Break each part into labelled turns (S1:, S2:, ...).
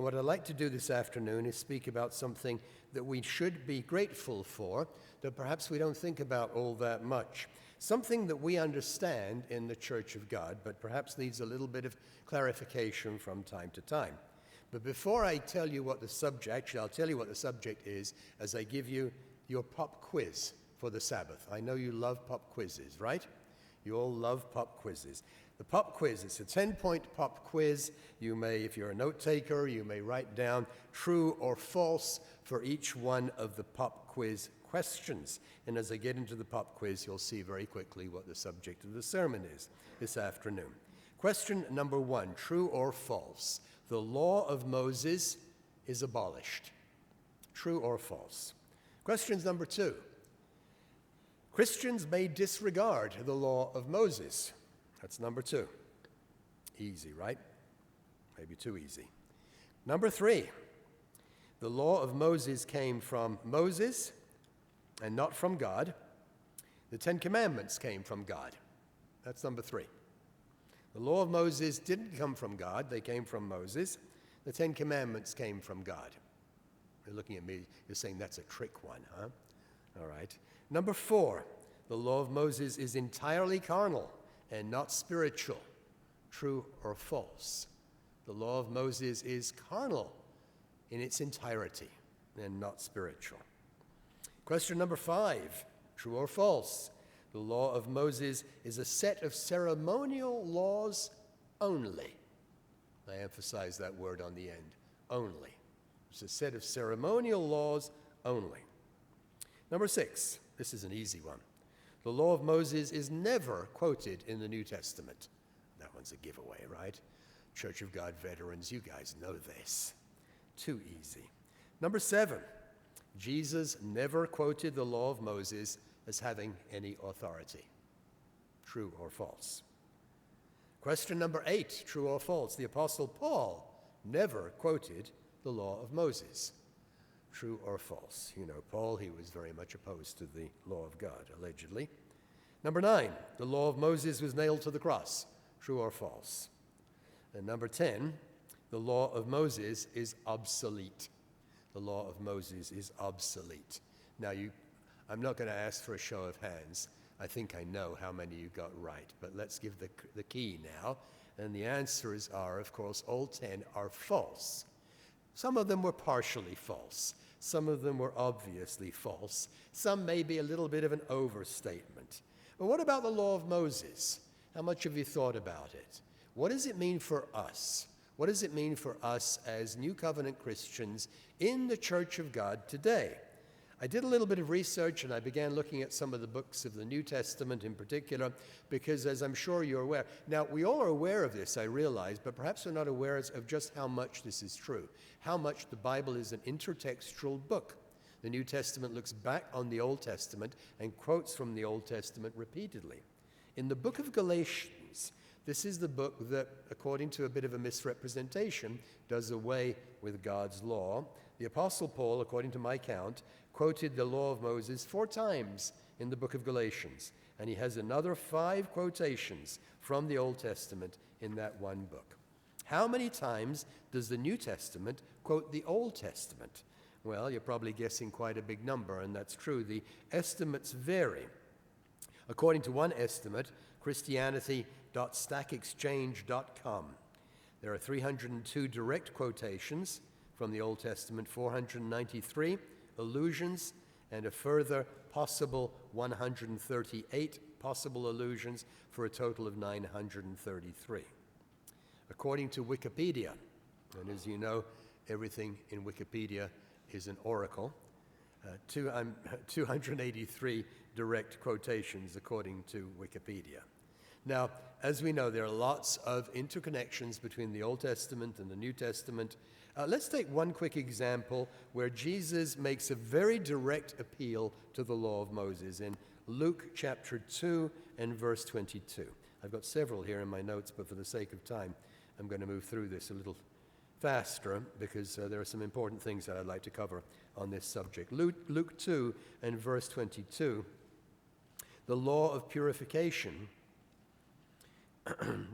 S1: What I'd like to do this afternoon is speak about something that we should be grateful for, that perhaps we don't think about all that much. Something that we understand in the Church of God, but perhaps needs a little bit of clarification from time to time. But before I tell you what the subject, actually I'll tell you what the subject is as I give you your pop quiz for the Sabbath. I know you love pop quizzes, right? You all love pop quizzes. The pop quiz, it's a 10-point pop quiz. You may, if you're a note taker, you may write down true or false for each one of the pop quiz questions. And as I get into the pop quiz, you'll see very quickly what the subject of the sermon is this afternoon. Question number 1, true or false? The law of Moses is abolished. True or false? Questions number 2. Christians may disregard the law of Moses. That's number 2. Easy, right? Maybe too easy. Number 3. The law of Moses came from Moses and not from God. The 10 Commandments came from God. That's number 3. The law of Moses didn't come from God. They came from Moses. The 10 Commandments came from God. You're looking at me. You're saying that's a trick one, huh? All right. Number 4. The law of Moses is entirely carnal and not spiritual. True or false? The law of Moses is carnal in its entirety and not spiritual. Question number 5, true or false? The law of Moses is a set of ceremonial laws only. I emphasize that word on the end, only. It's a set of ceremonial laws only. Number 6, this is an easy one. The law of Moses is never quoted in the New Testament. That one's a giveaway, right? Church of God veterans, you guys know this. Too easy. Number 7, Jesus never quoted the law of Moses as having any authority. True or false? Question number 8, true or false? The Apostle Paul never quoted the law of Moses. True or false? You know, Paul, he was very much opposed to the law of God, allegedly. Number 9, the law of Moses was nailed to the cross. True or false? And number 10, the law of Moses is obsolete. The law of Moses is obsolete. Now, I'm not going to ask for a show of hands. I think I know how many you got right, but let's give the key now. And the answers are, of course, all 10 are false. Some of them were partially false. Some of them were obviously false. Some may be a little bit of an overstatement. But what about the law of Moses? How much have you thought about it? What does it mean for us? What does it mean for us as New Covenant Christians in the Church of God today? I did a little bit of research and I began looking at some of the books of the New Testament in particular because, as I'm sure you're aware, now we all are aware of this, I realize, but perhaps we're not aware of just how much this is true, how much the Bible is an intertextual book. The New Testament looks back on the Old Testament and quotes from the Old Testament repeatedly. In the book of Galatians, this is the book that, according to a bit of a misrepresentation, does away with God's law. The Apostle Paul, according to my count, quoted the law of Moses 4 times in the book of Galatians, and he has another 5 quotations from the Old Testament in that one book. How many times does the New Testament quote the Old Testament? Well, you're probably guessing quite a big number, and that's true. The estimates vary. According to one estimate, Christianity.stackexchange.com, there are 302 direct quotations from the Old Testament, 493 allusions, and a further possible 138 possible allusions for a total of 933. According to Wikipedia, and as you know, everything in Wikipedia is an oracle, 283 direct quotations according to Wikipedia. Now, as we know, there are lots of interconnections between the Old Testament and the New Testament. Let's take one quick example where Jesus makes a very direct appeal to the law of Moses in Luke chapter 2 and verse 22. I've got several here in my notes, but for the sake of time, I'm going to move through this a little faster because there are some important things that I'd like to cover on this subject. Luke 2 and verse 22, the law of purification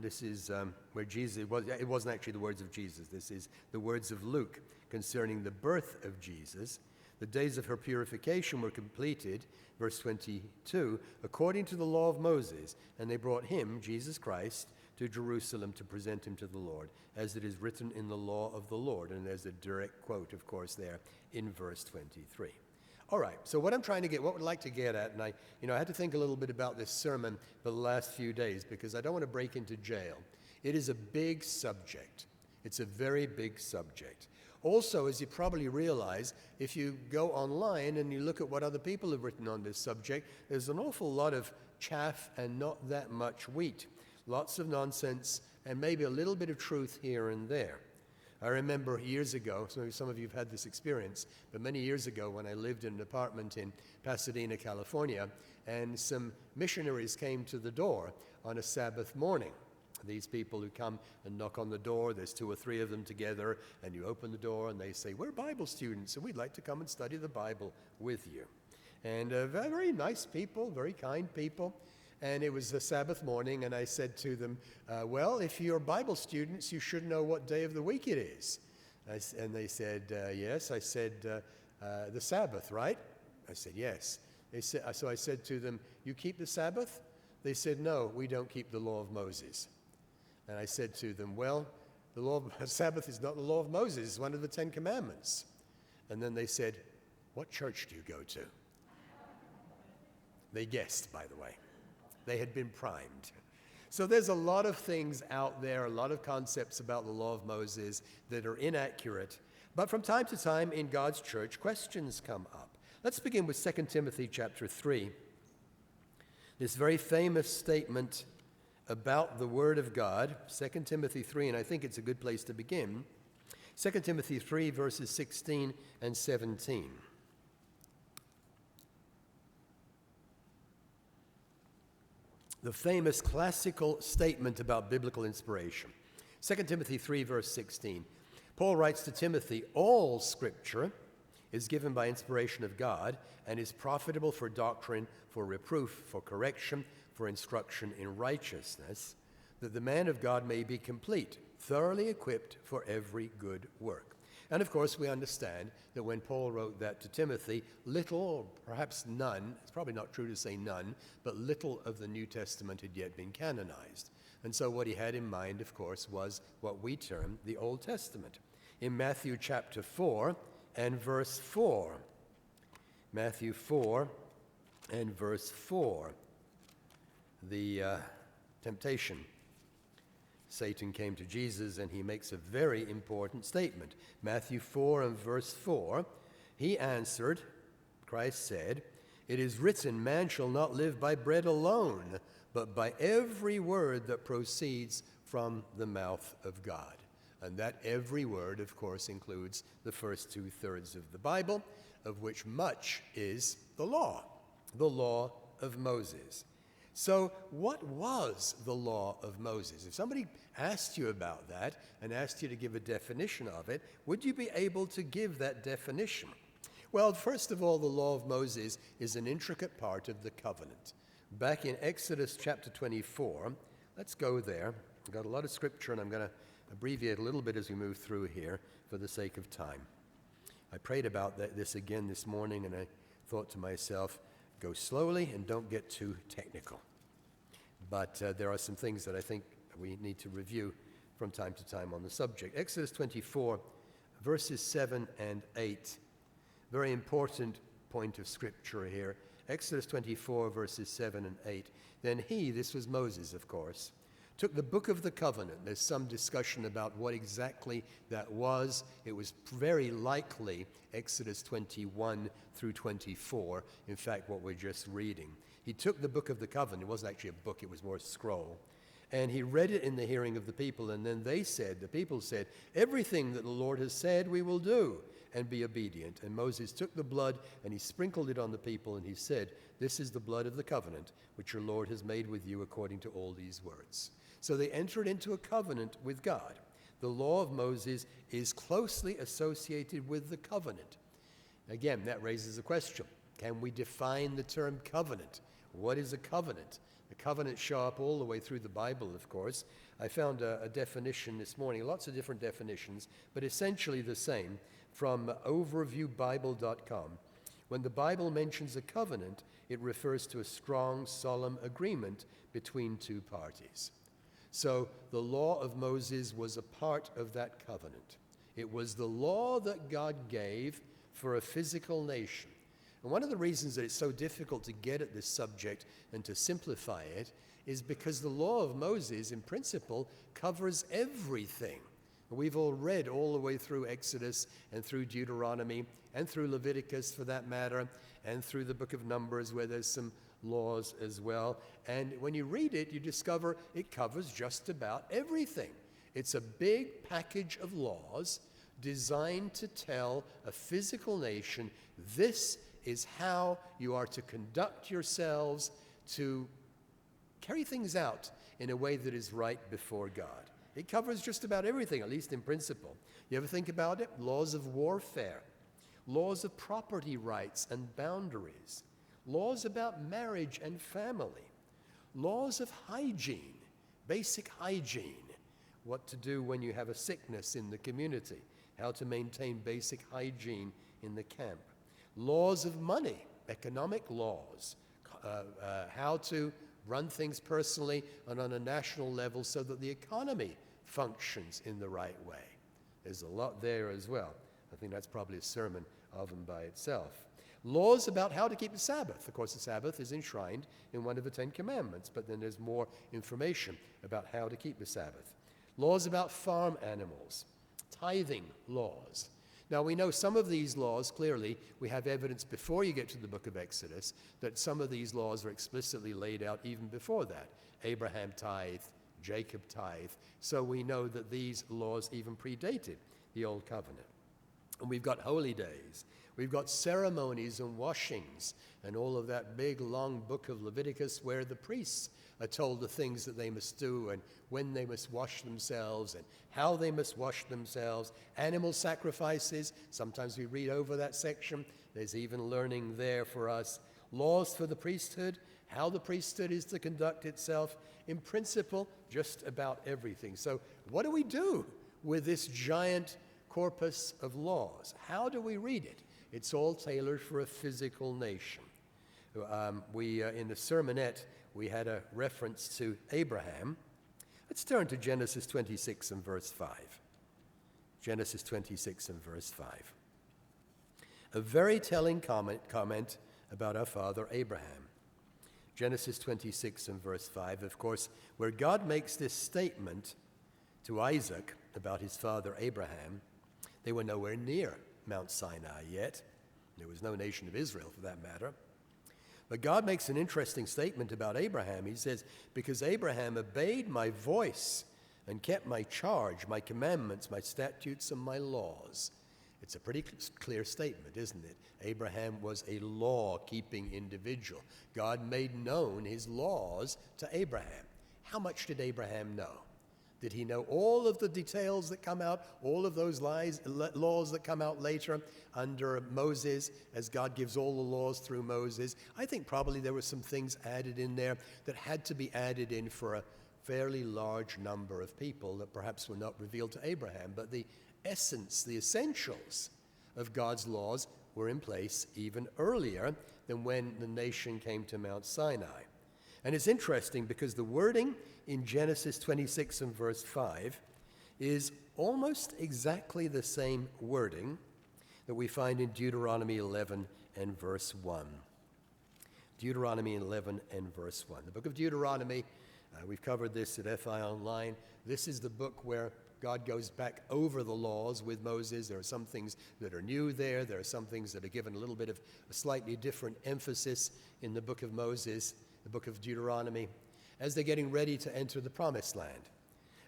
S1: This is where Jesus, it wasn't actually the words of Jesus. This is the words of Luke concerning the birth of Jesus. The days of her purification were completed, verse 22, according to the law of Moses, and they brought him, Jesus Christ, to Jerusalem to present him to the Lord, as it is written in the law of the Lord. And there's a direct quote, of course, there in verse 23. All right, so what I'd like to get at, and I had to think a little bit about this sermon for the last few days because I don't want to break into jail. It is a big subject. It's a very big subject. Also, as you probably realize, if you go online and you look at what other people have written on this subject, there's an awful lot of chaff and not that much wheat. Lots of nonsense and maybe a little bit of truth here and there. I remember years ago, some of you have had this experience, but many years ago when I lived in an apartment in Pasadena, California, and some missionaries came to the door on a Sabbath morning. These people who come and knock on the door, there's 2 or 3 of them together, and you open the door and they say, "We're Bible students and we'd like to come and study the Bible with you." And very nice people, very kind people. And it was a Sabbath morning, and I said to them, well, if you're Bible students, you should know what day of the week it is. And they said, yes. I said, the Sabbath, right? I said, yes. So I said to them, you keep the Sabbath? They said, no, we don't keep the law of Moses. And I said to them, well, the Sabbath is not the law of Moses. It's one of the 10 Commandments. And then they said, what church do you go to? They guessed, by the way. They had been primed. So there's a lot of things out there, a lot of concepts about the law of Moses that are inaccurate. But from time to time in God's church, questions come up. Let's begin with 2 Timothy chapter 3. This very famous statement about the Word of God, 2 Timothy 3, and I think it's a good place to begin. 2 Timothy 3, verses 16 and 17. The famous classical statement about biblical inspiration. 2 Timothy 3, verse 16. Paul writes to Timothy, all Scripture is given by inspiration of God and is profitable for doctrine, for reproof, for correction, for instruction in righteousness, that the man of God may be complete, thoroughly equipped for every good work. And of course, we understand that when Paul wrote that to Timothy, little, or perhaps none, it's probably not true to say none, but little of the New Testament had yet been canonized. And so what he had in mind, of course, was what we term the Old Testament. In Matthew chapter 4 and verse 4, Matthew 4 and verse 4, the temptation. Satan came to Jesus and he makes a very important statement. Matthew 4 and verse 4, he answered, Christ said, "It is written, man shall not live by bread alone, but by every word that proceeds from the mouth of God." And that every word, of course, includes the first 2/3 of the Bible, of which much is the law of Moses. So what was the law of Moses? If somebody asked you about that and asked you to give a definition of it, would you be able to give that definition? Well, first of all, the law of Moses is an intricate part of the covenant. Back in Exodus chapter 24, let's go there. I've got a lot of scripture and I'm going to abbreviate a little bit as we move through here for the sake of time. I prayed about this again this morning and I thought to myself, go slowly and don't get too technical. But there are some things that I think we need to review from time to time on the subject. Exodus 24, verses 7 and 8. Very important point of scripture here. Exodus 24, verses 7 and 8. Then he, this was Moses, of course, took the book of the covenant. There's some discussion about what exactly that was. It was very likely Exodus 21 through 24, in fact, what we're just reading. He took the book of the covenant. It wasn't actually a book, it was more a scroll. And he read it in the hearing of the people, and then the people said, everything that the Lord has said we will do, and be obedient. And Moses took the blood, and he sprinkled it on the people, and he said, this is the blood of the covenant, which your Lord has made with you according to all these words. So they entered into a covenant with God. The law of Moses is closely associated with the covenant. Again, that raises a question. Can we define the term covenant? What is a covenant? The covenants show up all the way through the Bible, of course. I found a definition this morning, lots of different definitions, but essentially the same, from overviewbible.com. When the Bible mentions a covenant, it refers to a strong, solemn agreement between two parties. So the law of Moses was a part of that covenant. It was the law that God gave for a physical nation. And one of the reasons that it's so difficult to get at this subject and to simplify it is because the law of Moses, in principle, covers everything. We've all read all the way through Exodus and through Deuteronomy and through Leviticus, for that matter, and through the book of Numbers, where there's some laws as well. And when you read it, you discover it covers just about everything. It's a big package of laws designed to tell a physical nation, this is how you are to conduct yourselves, to carry things out in a way that is right before God. It covers just about everything, at least in principle. You ever think about it? Laws of warfare, laws of property rights and boundaries, laws about marriage and family, laws of hygiene, basic hygiene, what to do when you have a sickness in the community, how to maintain basic hygiene in the camp, laws of money, economic laws, how to run things personally and on a national level so that the economy functions in the right way. There's a lot there as well. I think that's probably a sermon of them by itself. Laws about how to keep the Sabbath. Of course, the Sabbath is enshrined in one of the 10 Commandments, but then there's more information about how to keep the Sabbath. Laws about farm animals, tithing laws. Now, we know some of these laws, clearly, we have evidence before you get to the book of Exodus that some of these laws are explicitly laid out even before that. Abraham tithed, Jacob tithed. So we know that these laws even predated the Old Covenant. And we've got holy days. We've got ceremonies and washings and all of that big, long book of Leviticus where the priests are told the things that they must do and when they must wash themselves and how they must wash themselves. Animal sacrifices, sometimes we read over that section. There's even learning there for us. Laws for the priesthood, how the priesthood is to conduct itself. In principle, just about everything. So what do we do with this giant corpus of laws? How do we read it? It's all tailored for a physical nation. In the sermonette, we had a reference to Abraham. Let's turn to Genesis 26 and verse 5. Genesis 26 and verse 5. A very telling comment about our father Abraham. Genesis 26 and verse 5, of course, where God makes this statement to Isaac about his father Abraham. They were nowhere near Mount Sinai yet. There was no nation of Israel for that matter. But God makes an interesting statement about Abraham. He says, because Abraham obeyed my voice and kept my charge, my commandments, my statutes, and my laws. It's a pretty clear statement, isn't it? Abraham was a law-keeping individual. God made known his laws to Abraham. How much did Abraham know? Did he know all of the details that come out, all of those laws that come out later under Moses, as God gives all the laws through Moses? I think probably there were some things added in there that had to be added in for a fairly large number of people that perhaps were not revealed to Abraham. But the essence, the essentials of God's laws were in place even earlier than when the nation came to Mount Sinai. And it's interesting because the wording in Genesis 26 and verse 5 is almost exactly the same wording that we find in Deuteronomy 11 and verse 1. Deuteronomy 11 and verse 1. The book of Deuteronomy, we've covered this at FI Online. This is the book where God goes back over the laws with Moses. There are some things that are new there. There are some things that are given a little bit of a slightly different emphasis in the book of Moses, the book of Deuteronomy, as they're getting ready to enter the promised land.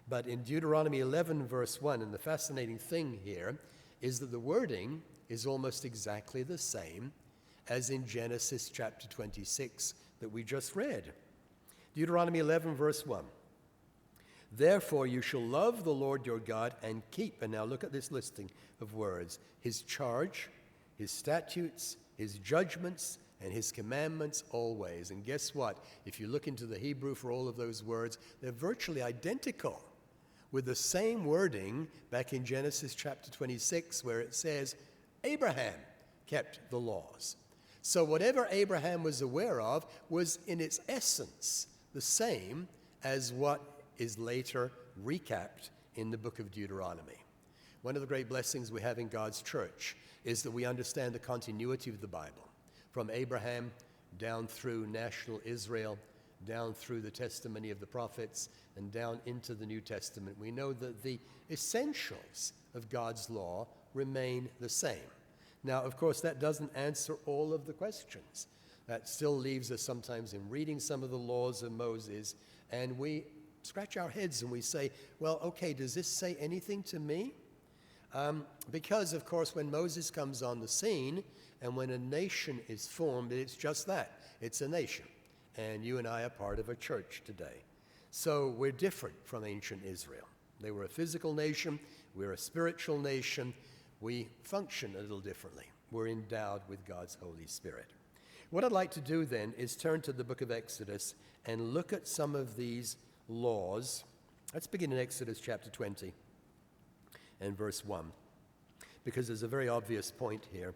S1: But in Deuteronomy 11, verse 1, and the fascinating thing here is that the wording is almost exactly the same as in Genesis chapter 26 that we just read. Deuteronomy 11, verse 1. Therefore you shall love the Lord your God and keep, and now look at this listing of words, his charge, his statutes, his judgments, and his commandments always. And guess what? If you look into the Hebrew for all of those words, they're virtually identical, with the same wording back in Genesis chapter 26, where it says, Abraham kept the laws. So whatever Abraham was aware of was in its essence the same as what is later recapped in the book of Deuteronomy. One of the great blessings we have in God's church is that we understand the continuity of the Bible, from Abraham down through national Israel, down through the testimony of the prophets, and down into the New Testament. We know that the essentials of God's law remain the same. Now, of course, that doesn't answer all of the questions. That still leaves us sometimes in reading some of the laws of Moses, and we scratch our heads and we say, well, okay, does this say anything to me? Because, of course, when Moses comes on the scene and when a nation is formed, it's just that. It's a nation. And you and I are part of a church today. So we're different from ancient Israel. They were a physical nation. We're a spiritual nation. We function a little differently. We're endowed with God's Holy Spirit. What I'd like to do then is turn to the book of Exodus and look at some of these laws. Let's begin in Exodus chapter 20 and verse 1, because there's a very obvious point here.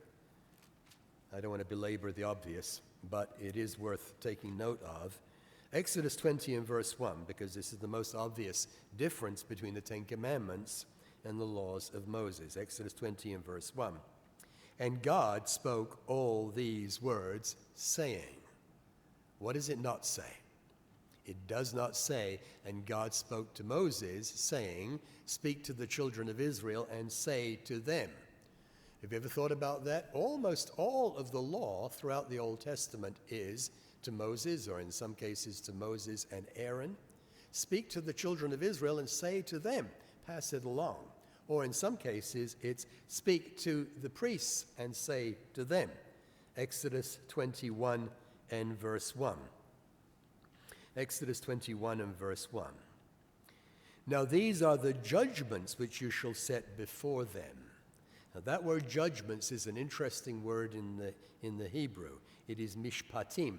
S1: I don't want to belabor the obvious, but it is worth taking note of. Exodus 20 and verse 1, because this is the most obvious difference between the Ten Commandments and the laws of Moses. Exodus 20 and verse 1. And God spoke all these words, saying. What does it not say? It does not say, and God spoke to Moses, saying, speak to the children of Israel and say to them. Have you ever thought about that? Almost all of the law throughout the Old Testament is to Moses, or in some cases to Moses and Aaron. Speak to the children of Israel and say to them, pass it along. Or in some cases, it's speak to the priests and say to them. Exodus 21 and verse 1. Exodus 21 and verse 1. Now these are the judgments which you shall set before them. Now that word judgments is an interesting word in the Hebrew. It is mishpatim.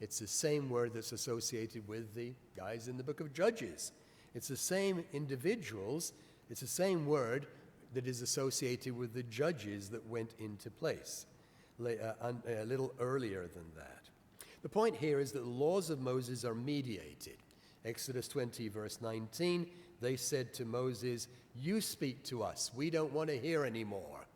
S1: It's the same word that's associated with the guys in the book of Judges. It's the same individuals. It's the same word that is associated with the judges that went into place a little earlier than that. The point here is that the laws of Moses are mediated. Exodus 20, verse 19, they said to Moses, you speak to us. We don't want to hear anymore.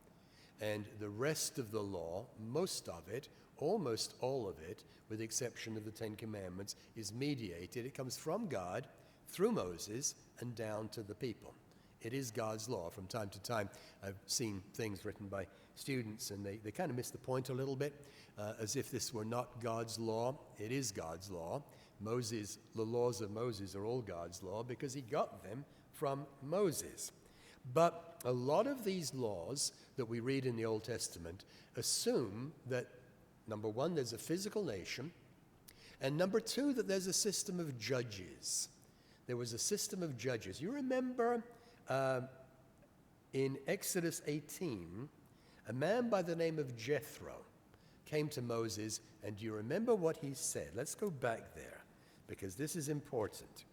S1: And the rest of the law, most of it, almost all of it, with the exception of the Ten Commandments, is mediated. It comes from God through Moses and down to the people. It is God's law. From time to time, I've seen things written by students, and they kind of miss the point a little bit, as if this were not God's law. It is God's law. Moses, the laws of Moses are all God's law because he got them from Moses. But a lot of these laws that we read in the Old Testament assume that, number one, there's a physical nation, and number two, that there's a system of judges. There was a system of judges. You remember in Exodus 18, a man by the name of Jethro came to Moses, and do you remember what he said? Let's go back there, because this is important.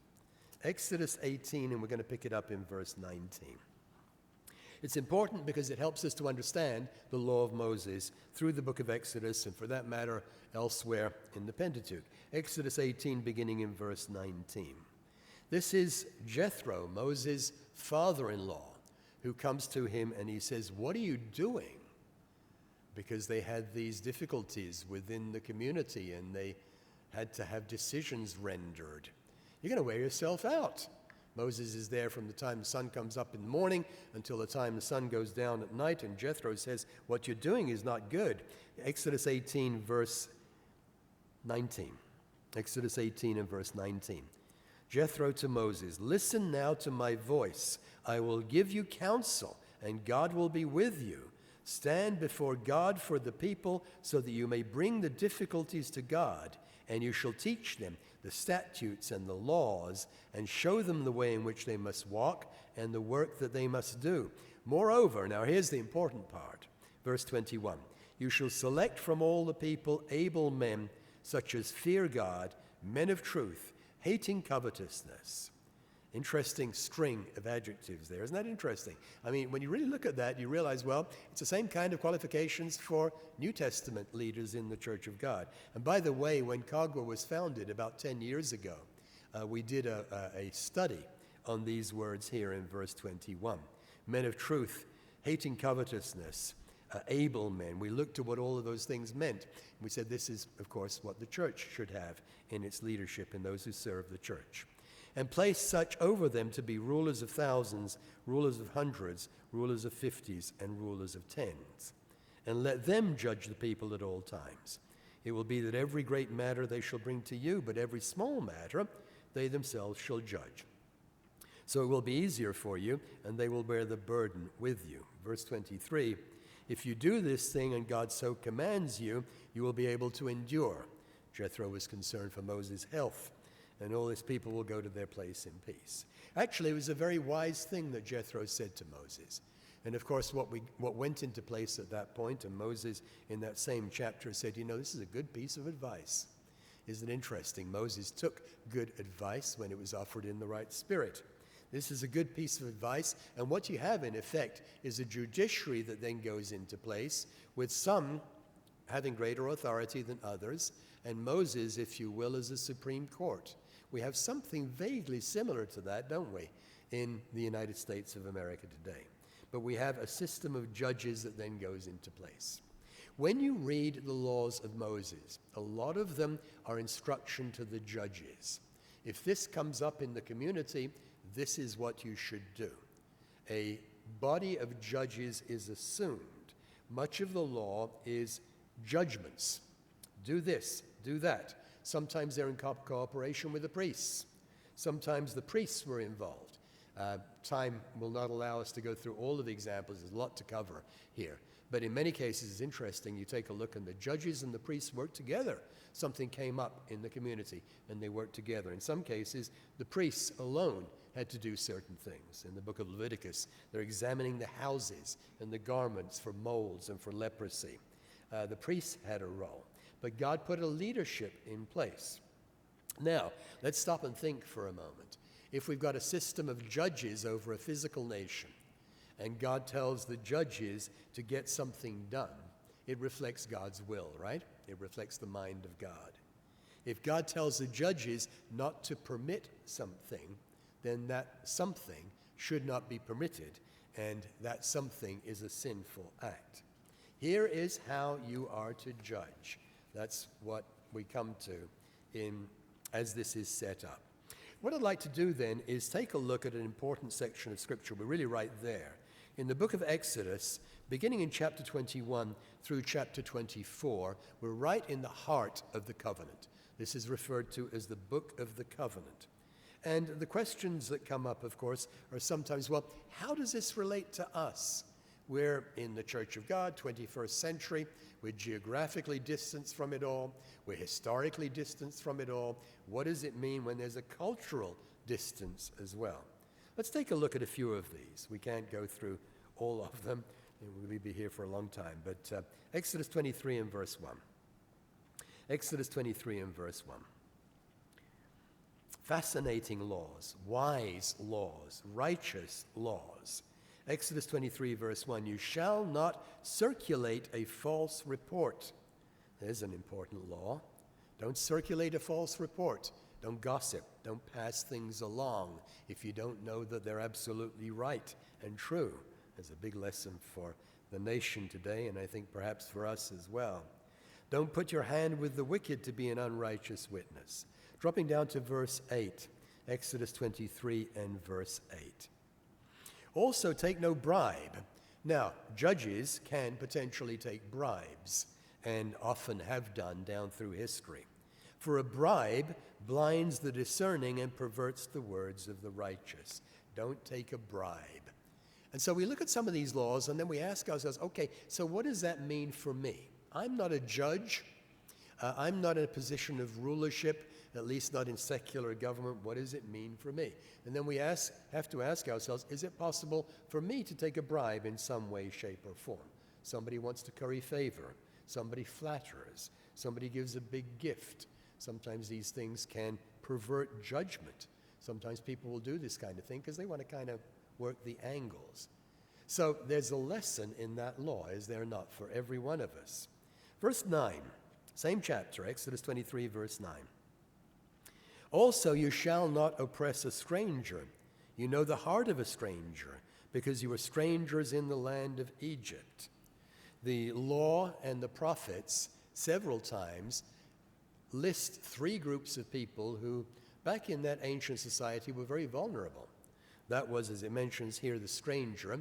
S1: Exodus 18, and we're going to pick it up in verse 19. It's important because it helps us to understand the law of Moses through the book of Exodus, and for that matter, elsewhere in the Pentateuch. Exodus 18, beginning in verse 19. This is Jethro, Moses' father-in-law, who comes to him and he says, what are you doing? Because they had these difficulties within the community and they had to have decisions rendered. You're going to wear yourself out. Moses is there from the time the sun comes up in the morning until the time the sun goes down at night, and Jethro says, what you're doing is not good. Exodus 18, verse 19. Exodus 18 and verse 19. Jethro to Moses, listen now to my voice. I will give you counsel, and God will be with you. Stand before God for the people so that you may bring the difficulties to God, and you shall teach them the statutes and the laws, and show them the way in which they must walk and the work that they must do. Moreover, now here's the important part, verse 21, You shall select from all the people able men, such as fear God, men of truth, hating covetousness. Interesting string of adjectives there. Isn't that interesting? I mean, when you really look at that, you realize, well, it's the same kind of qualifications for New Testament leaders in the Church of God. And by the way, when COGWA was founded about 10 years ago, we did a study on these words here in verse 21. Men of truth, hating covetousness, able men. We looked at what all of those things meant. We said this is, of course, what the church should have in its leadership and those who serve the church. And place such over them to be rulers of thousands, rulers of hundreds, rulers of 50s, and rulers of 10s. And let them judge the people at all times. It will be that every great matter they shall bring to you, but every small matter they themselves shall judge. So it will be easier for you, and they will bear the burden with you. Verse 23, if you do this thing and God so commands you, you will be able to endure. Jethro was concerned for Moses' health, and all his people will go to their place in peace. Actually, it was a very wise thing that Jethro said to Moses. And of course, what went into place at that point, and Moses in that same chapter said, you know, this is a good piece of advice. Isn't it interesting? Moses took good advice when it was offered in the right spirit. This is a good piece of advice, and what you have in effect is a judiciary that then goes into place, with some having greater authority than others, and Moses, if you will, is a supreme court. We have something vaguely similar to that, don't we, in the United States of America today. But we have a system of judges that then goes into place. When you read the laws of Moses, a lot of them are instruction to the judges. If this comes up in the community, this is what you should do. A body of judges is assumed. Much of the law is judgments. Do this, do that. Sometimes they're in cooperation with the priests. Sometimes the priests were involved. Time will not allow us to go through all of the examples. There's a lot to cover here. But in many cases, it's interesting. You take a look, and the judges and the priests work together. Something came up in the community, and they worked together. In some cases, the priests alone had to do certain things. In the book of Leviticus, they're examining the houses and the garments for molds and for leprosy. The priests had a role. But God put a leadership in place. Now, let's stop and think for a moment. If we've got a system of judges over a physical nation, and God tells the judges to get something done, it reflects God's will, right? It reflects the mind of God. If God tells the judges not to permit something, then that something should not be permitted, and that something is a sinful act. Here is how you are to judge. That's what we come to as this is set up. What I'd like to do then is take a look at an important section of Scripture. We're really right there. In the book of Exodus, beginning in chapter 21 through chapter 24, we're right in the heart of the covenant. This is referred to as the book of the covenant. And the questions that come up, of course, are sometimes, well, how does this relate to us? We're in the Church of God, 21st century. We're geographically distanced from it all. We're historically distanced from it all. What does it mean when there's a cultural distance as well? Let's take a look at a few of these. We can't go through all of them. We'll be here for a long time. But Exodus 23 and verse 1. Exodus 23 and verse 1. Fascinating laws, wise laws, righteous laws. Exodus 23, verse 1, you shall not circulate a false report. There's an important law. Don't circulate a false report. Don't gossip. Don't pass things along if you don't know that they're absolutely right and true. There's a big lesson for the nation today, and I think perhaps for us as well. Don't put your hand with the wicked to be an unrighteous witness. Dropping down to verse 8, Exodus 23 and verse 8. Also, take no bribe. Now, judges can potentially take bribes, and often have done down through history. For a bribe blinds the discerning and perverts the words of the righteous. Don't take a bribe. And so we look at some of these laws, and then we ask ourselves, okay, so what does that mean for me? I'm not a judge. I'm not in a position of rulership, at least not in secular government. What does it mean for me? And then we have to ask ourselves, is it possible for me to take a bribe in some way, shape, or form? Somebody wants to curry favor. somebody flatters, somebody gives a big gift. Sometimes these things can pervert judgment. Sometimes people will do this kind of thing because they want to kind of work the angles. So there's a lesson in that law, is there not, for every one of us? Verse 9, same chapter, Exodus 23, verse 9. Also, you shall not oppress a stranger. You know the heart of a stranger, because you were strangers in the land of Egypt. The law and the prophets several times list three groups of people who, back in that ancient society, were very vulnerable. That was, as it mentions here, the stranger.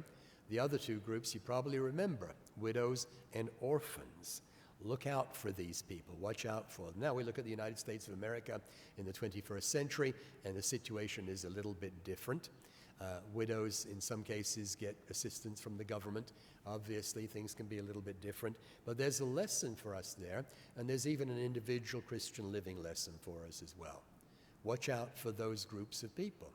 S1: The other two groups you probably remember, widows and orphans. Look out for these people. Watch out for them. Now we look at the United States of America in the 21st century, and the situation is a little bit different. Widows, in some cases, get assistance from the government. Obviously, things can be a little bit different. But there's a lesson for us there, and there's even an individual Christian living lesson for us as well. Watch out for those groups of people.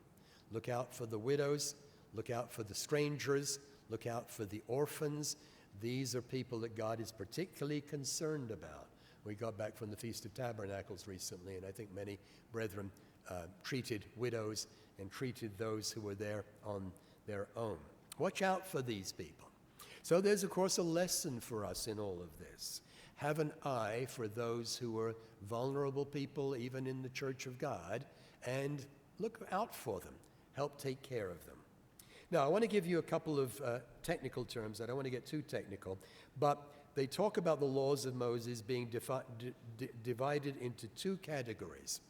S1: Look out for the widows. Look out for the strangers. Look out for the orphans. These are people that God is particularly concerned about. We got back from the Feast of Tabernacles recently, and I think many brethren treated widows and treated those who were there on their own. Watch out for these people. So there's, of course, a lesson for us in all of this. Have an eye for those who are vulnerable people, even in the Church of God, and look out for them. Help take care of them. Now, I want to give you a couple of technical terms. I don't want to get too technical, but they talk about the laws of Moses being divided into two categories.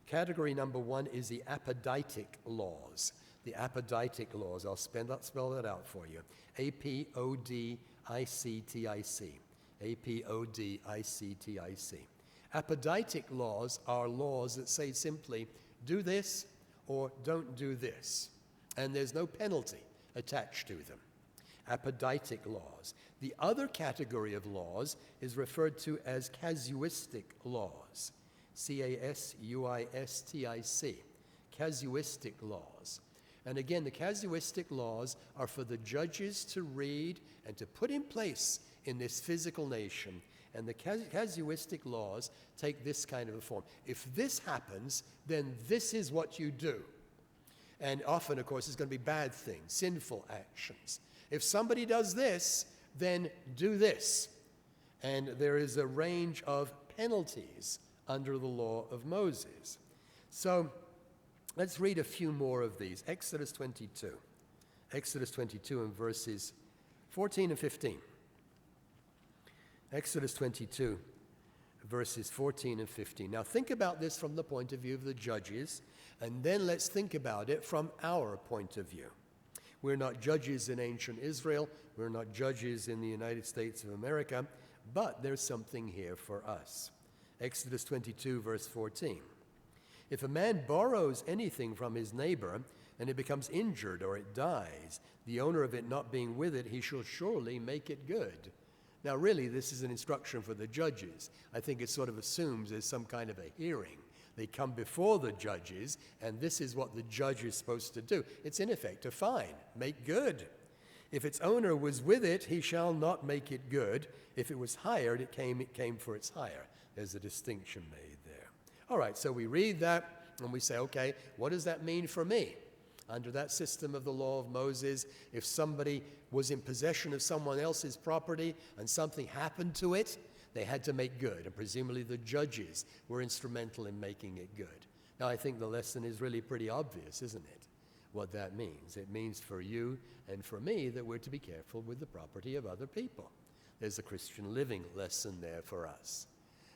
S1: Category number one is the Apoditic Laws. The Apoditic Laws, I'll spell that out for you. Apodictic. Apodictic. Apoditic laws are laws that say simply, do this or don't do this. And there's no penalty attached to them. Apoditic laws. The other category of laws is referred to as casuistic laws. Casuistic. Casuistic laws. And again, the casuistic laws are for the judges to read and to put in place in this physical nation. And the casuistic laws take this kind of a form. If this happens, then this is what you do. And often, of course, it's going to be bad things, sinful actions. If somebody does this, then do this. And there is a range of penalties under the law of Moses. So let's read a few more of these. Exodus 22. Exodus 22 and verses 14 and 15. Exodus 22, verses 14 and 15. Now think about this from the point of view of the judges, and then let's think about it from our point of view. We're not judges in ancient Israel. We're not judges in the United States of America, but there's something here for us. Exodus 22, verse 14. If a man borrows anything from his neighbor, and it becomes injured or it dies, the owner of it not being with it, he shall surely make it good. Now, really, this is an instruction for the judges. I think it sort of assumes there's some kind of a hearing. They come before the judges, and this is what the judge is supposed to do. It's in effect a fine. Make good. If its owner was with it, he shall not make it good. If it was hired, it came for its hire. There's a distinction made there. All right, so we read that, and we say, okay, what does that mean for me? Under that system of the law of Moses, if somebody was in possession of someone else's property and something happened to it, they had to make good, and presumably the judges were instrumental in making it good. Now, I think the lesson is really pretty obvious, isn't it, what that means? It means for you and for me that we're to be careful with the property of other people. There's a Christian living lesson there for us.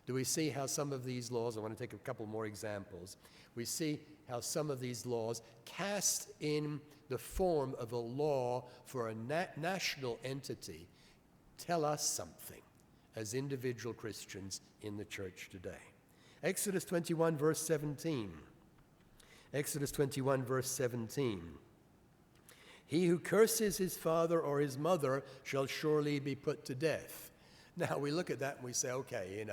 S1: Do we see how some of these laws, I want to take a couple more examples, we see how some of these laws cast in the form of a law for a national entity tell us something as individual Christians in the church today. Exodus 21, verse 17. Exodus 21, verse 17. He who curses his father or his mother shall surely be put to death. Now, we look at that and we say, okay,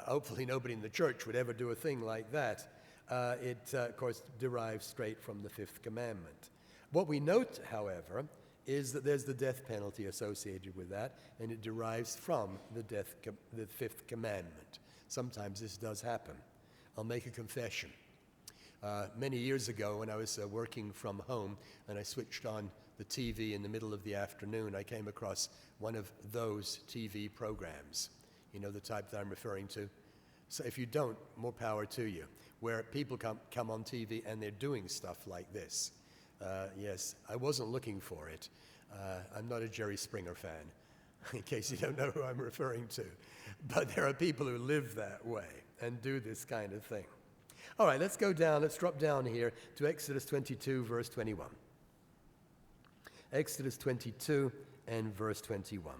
S1: hopefully nobody in the church would ever do a thing like that. It, of course, derives straight from the fifth commandment. What we note, however, is that there's the death penalty associated with that, and it derives from the fifth commandment. Sometimes this does happen. I'll make a confession. Many years ago, when I was working from home and I switched on the TV in the middle of the afternoon, I came across one of those TV programs. You know the type that I'm referring to? So if you don't, more power to you, where people come on TV and they're doing stuff like this. Yes, I wasn't looking for it. I'm not a Jerry Springer fan, in case you don't know who I'm referring to. But there are people who live that way and do this kind of thing. All right, let's drop down here to Exodus 22, verse 21. Exodus 22 and verse 21.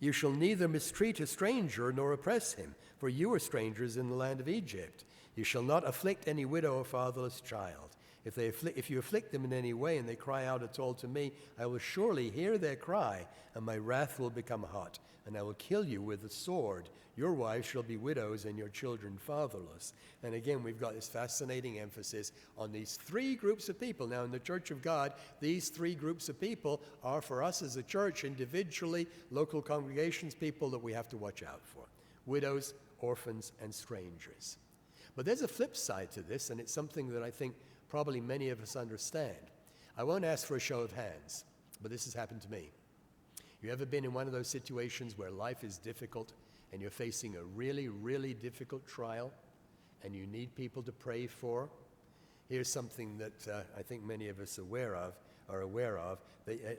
S1: You shall neither mistreat a stranger nor oppress him, for you are strangers in the land of Egypt. You shall not afflict any widow or fatherless child. If you afflict them in any way and they cry out at all to me, I will surely hear their cry, and my wrath will become hot, and I will kill you with the sword. Your wives shall be widows and your children fatherless. And again, we've got this fascinating emphasis on these three groups of people. Now, in the Church of God, these three groups of people are, for us as a church, individually, local congregations, people that we have to watch out for. Widows, orphans, and strangers. But there's a flip side to this, and it's something that I think probably many of us understand. I won't ask for a show of hands, but this has happened to me. You ever been in one of those situations where life is difficult and you're facing a really, really difficult trial and you need people to pray for? Here's something that I think many of us are aware of.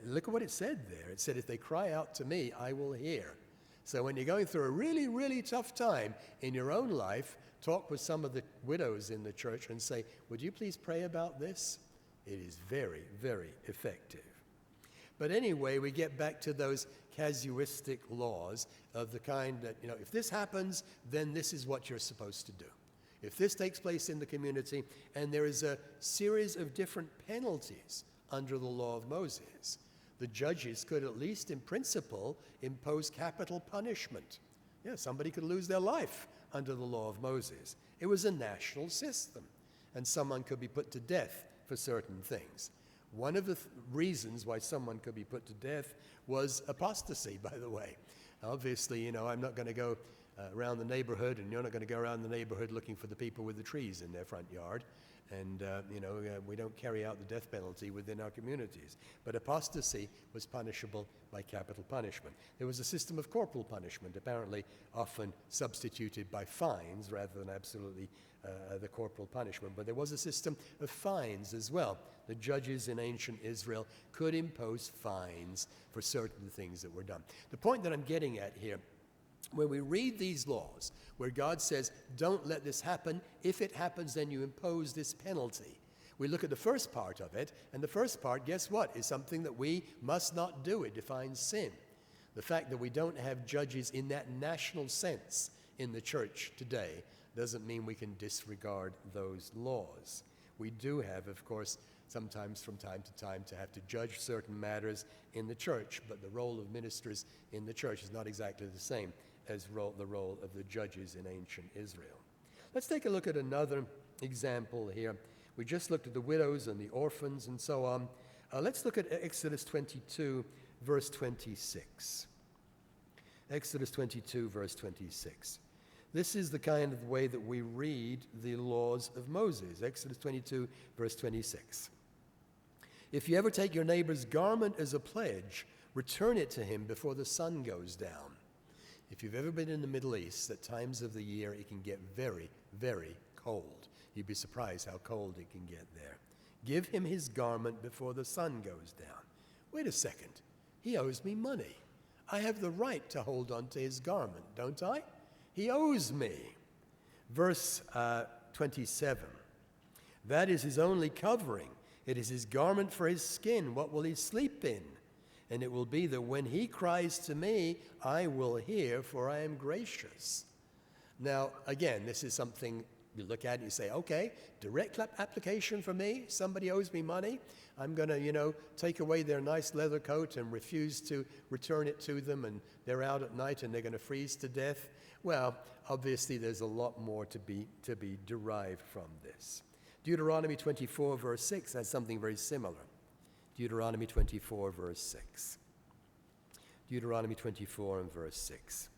S1: Look at what it said there. It said, if they cry out to me, I will hear. So when you're going through a really, really tough time in your own life, talk with some of the widows in the church and say, would you please pray about this? It is very, very effective. But anyway, we get back to those casuistic laws of the kind that, if this happens, then this is what you're supposed to do. If this takes place in the community, and there is a series of different penalties under the law of Moses, the judges could at least in principle impose capital punishment. Yeah, somebody could lose their life under the law of Moses. It was a national system, and someone could be put to death for certain things. One of the reasons why someone could be put to death was apostasy, by the way. Obviously, I'm not going to go around the neighborhood, and you're not going to go around the neighborhood looking for the people with the trees in their front yard. And, we don't carry out the death penalty within our communities. But apostasy was punishable by capital punishment. There was a system of corporal punishment, apparently often substituted by fines rather than absolutely the corporal punishment. But there was a system of fines as well. The judges in ancient Israel could impose fines for certain things that were done. The point that I'm getting at here, when we read these laws, where God says, don't let this happen, if it happens, then you impose this penalty. We look at the first part of it, and the first part, guess what, is something that we must not do. It defines sin. The fact that we don't have judges in that national sense in the church today doesn't mean we can disregard those laws. We do have, of course, sometimes from time to time to have to judge certain matters in the church, but the role of ministers in the church is not exactly the same as the role of the judges in ancient Israel. Let's take a look at another example here. We just looked at the widows and the orphans and so on. Let's look at Exodus 22, verse 26. Exodus 22, verse 26. This is the kind of way that we read the laws of Moses. Exodus 22, verse 26. If you ever take your neighbor's garment as a pledge, return it to him before the sun goes down. If you've ever been in the Middle East, at times of the year it can get very, very cold. You'd be surprised how cold it can get there. Give him his garment before the sun goes down. Wait a second. He owes me money. I have the right to hold on to his garment, don't I? He owes me. Verse 27. That is his only covering. It is his garment for his skin. What will he sleep in? And it will be that when he cries to me, I will hear, for I am gracious. Now, again, this is something you look at and you say, okay, direct application for me. Somebody owes me money. I'm going to, take away their nice leather coat and refuse to return it to them, and they're out at night and they're going to freeze to death. Well, obviously there's a lot more to be derived from this. Deuteronomy 24, verse 6 has something very similar. Deuteronomy 24, verse 6. Deuteronomy 24 and verse 6.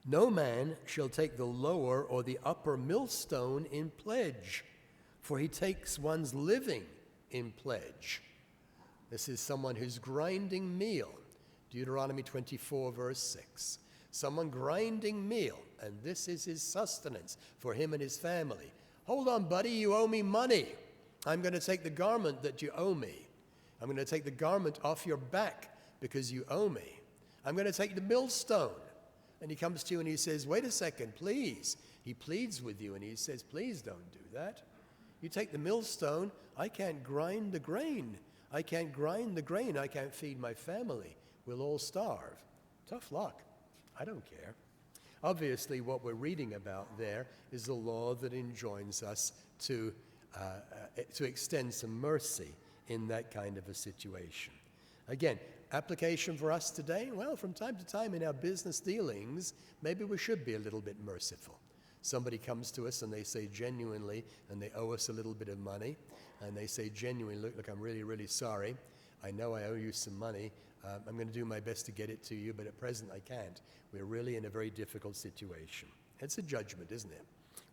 S1: No man shall take the lower or the upper millstone in pledge, for he takes one's living in pledge. This is someone who's grinding meal. Deuteronomy 24, verse 6. Someone grinding meal, and this is his sustenance for him and his family. Hold on, buddy, you owe me money. I'm going to take the garment that you owe me. I'm going to take the garment off your back because you owe me. I'm going to take the millstone. And he comes to you and he says, wait a second, please. He pleads with you and he says, please don't do that. You take the millstone, I can't grind the grain. I can't grind the grain. I can't feed my family. We'll all starve. Tough luck. I don't care. Obviously, what we're reading about there is the law that enjoins us to extend some mercy in that kind of a situation. Again, application for us today? Well, from time to time in our business dealings, maybe we should be a little bit merciful. Somebody comes to us and they say genuinely, and they owe us a little bit of money, and they say genuinely, look, I'm really, really sorry. I know I owe you some money. I'm going to do my best to get it to you, but at present I can't. We're really in a very difficult situation. It's a judgment, isn't it?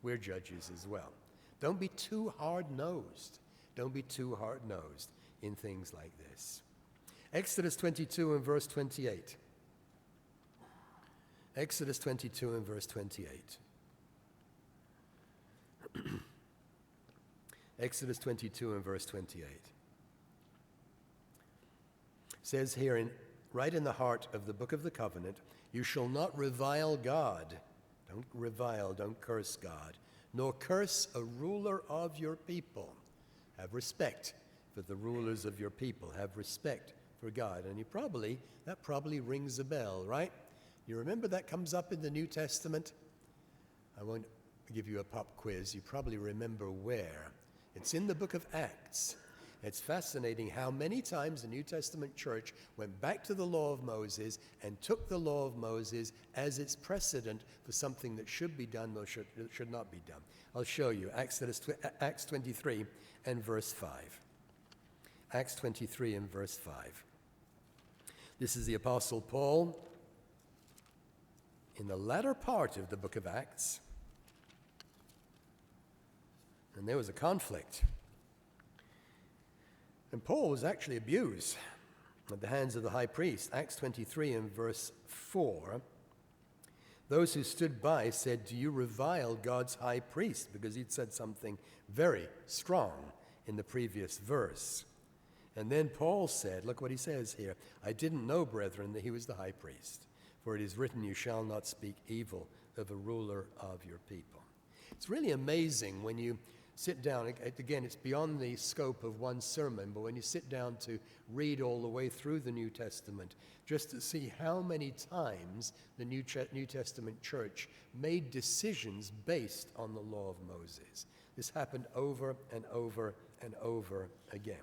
S1: We're judges as well. Don't be too hard-nosed. Don't be too hard-nosed in things like this. Exodus 22 and verse 28. Exodus 22 and verse 28. Exodus 22 and verse 28. Says here, right in the heart of the book of the covenant, you shall not revile God. Don't revile, don't curse God, nor curse a ruler of your people. Have respect for the rulers of your people. Have respect for God. And that probably rings a bell, right? You remember that comes up in the New Testament? I won't give you a pop quiz. You probably remember where. It's in the book of Acts. It's fascinating how many times the New Testament church went back to the law of Moses and took the law of Moses as its precedent for something that should be done or should not be done. I'll show you. Acts 23 and verse 5. Acts 23 and verse 5. This is the Apostle Paul in the latter part of the book of Acts. And there was a conflict. And Paul was actually abused at the hands of the high priest. Acts 23 and verse 4. Those who stood by said, do you revile God's high priest? Because he'd said something very strong in the previous verse. And then Paul said, look what he says here, I didn't know, brethren, that he was the high priest. For it is written, you shall not speak evil of a ruler of your people. It's really amazing when you sit down. Again, it's beyond the scope of one sermon, but when you sit down to read all the way through the New Testament, just to see how many times the New Testament church made decisions based on the law of Moses. This happened over and over and over again.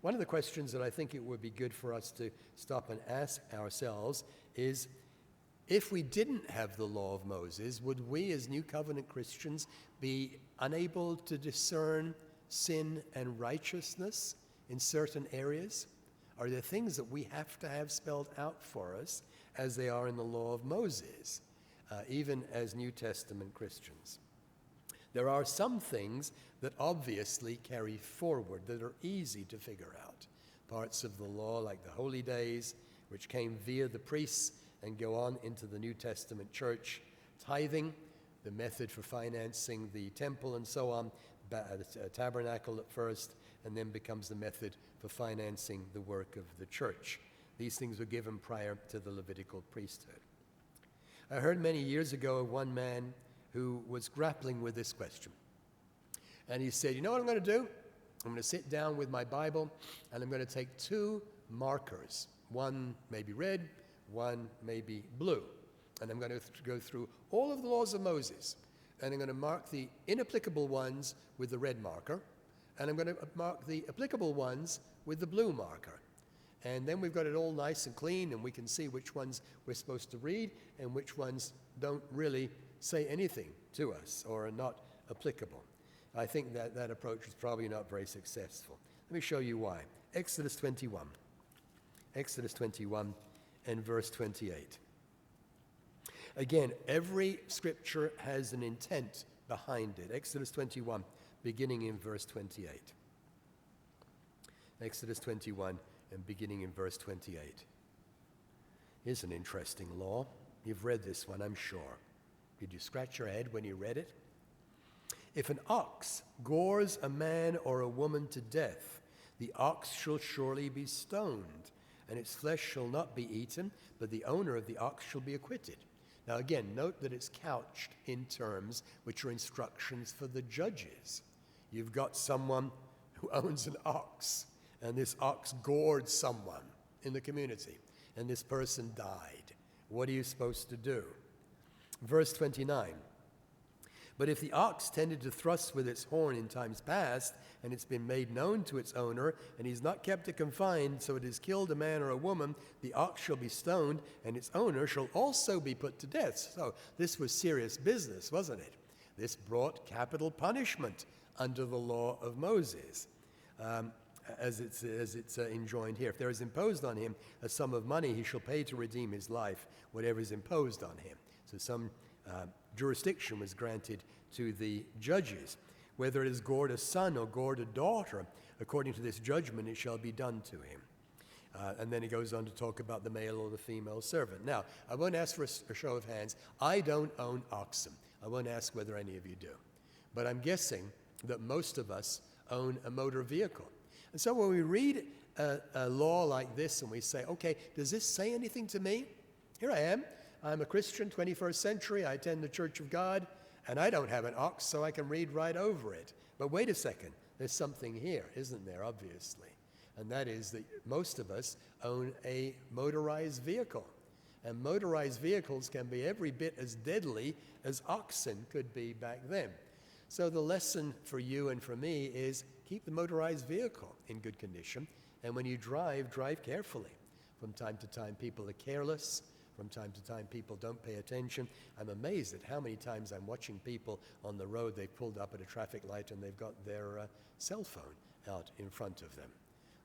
S1: One of the questions that I think it would be good for us to stop and ask ourselves is, if we didn't have the law of Moses, would we as New Covenant Christians be unable to discern sin and righteousness in certain areas? Are there things that we have to have spelled out for us as they are in the law of Moses, even as New Testament Christians? There are some things that obviously carry forward that are easy to figure out. Parts of the law like the holy days, which came via the priests and go on into the New Testament church. Tithing, the method for financing the temple and so on, tabernacle at first, and then becomes the method for financing the work of the church. These things were given prior to the Levitical priesthood. I heard many years ago of one man who was grappling with this question. And he said, you know what I'm going to do? I'm going to sit down with my Bible, and I'm going to take two markers. One may be red, one may be blue. And I'm going to go through all of the laws of Moses. And I'm going to mark the inapplicable ones with the red marker. And I'm going to mark the applicable ones with the blue marker. And then we've got it all nice and clean, and we can see which ones we're supposed to read and which ones don't really say anything to us or are not applicable. I think that approach is probably not very successful. Let me show you why. Exodus 21. Exodus 21 and verse 28. Again, every scripture has an intent behind it. Exodus 21, beginning in verse 28. Exodus 21 and beginning in verse 28. Here's an interesting law. You've read this one, I'm sure. Did you scratch your head when you read it? If an ox gores a man or a woman to death, the ox shall surely be stoned, and its flesh shall not be eaten, but the owner of the ox shall be acquitted. Now again, note that it's couched in terms which are instructions for the judges. You've got someone who owns an ox, and this ox gored someone in the community, and this person died. What are you supposed to do? Verse 29. But if the ox tended to thrust with its horn in times past, and it's been made known to its owner, and he's not kept it confined, so it has killed a man or a woman, the ox shall be stoned, and its owner shall also be put to death. So this was serious business, wasn't it? This brought capital punishment under the law of Moses, as it's enjoined here. If there is imposed on him a sum of money, he shall pay to redeem his life, whatever is imposed on him. So some jurisdiction was granted to the judges. Whether it is gored a son or gored a daughter, according to this judgment it shall be done to him. And then he goes on to talk about the male or the female servant. Now, I won't ask for a show of hands. I don't own oxen. I won't ask whether any of you do. But I'm guessing that most of us own a motor vehicle. And so when we read a law like this and we say, okay, does this say anything to me? Here I am. I'm a Christian, 21st century. I attend the Church of God, and I don't have an ox, so I can read right over it. But wait a second. There's something here, isn't there, obviously? And that is that most of us own a motorized vehicle. And motorized vehicles can be every bit as deadly as oxen could be back then. So the lesson for you and for me is keep the motorized vehicle in good condition. And when you drive, drive carefully. From time to time, people are careless. From time to time, people don't pay attention. I'm amazed at how many times I'm watching people on the road. They've pulled up at a traffic light and they've got their cell phone out in front of them.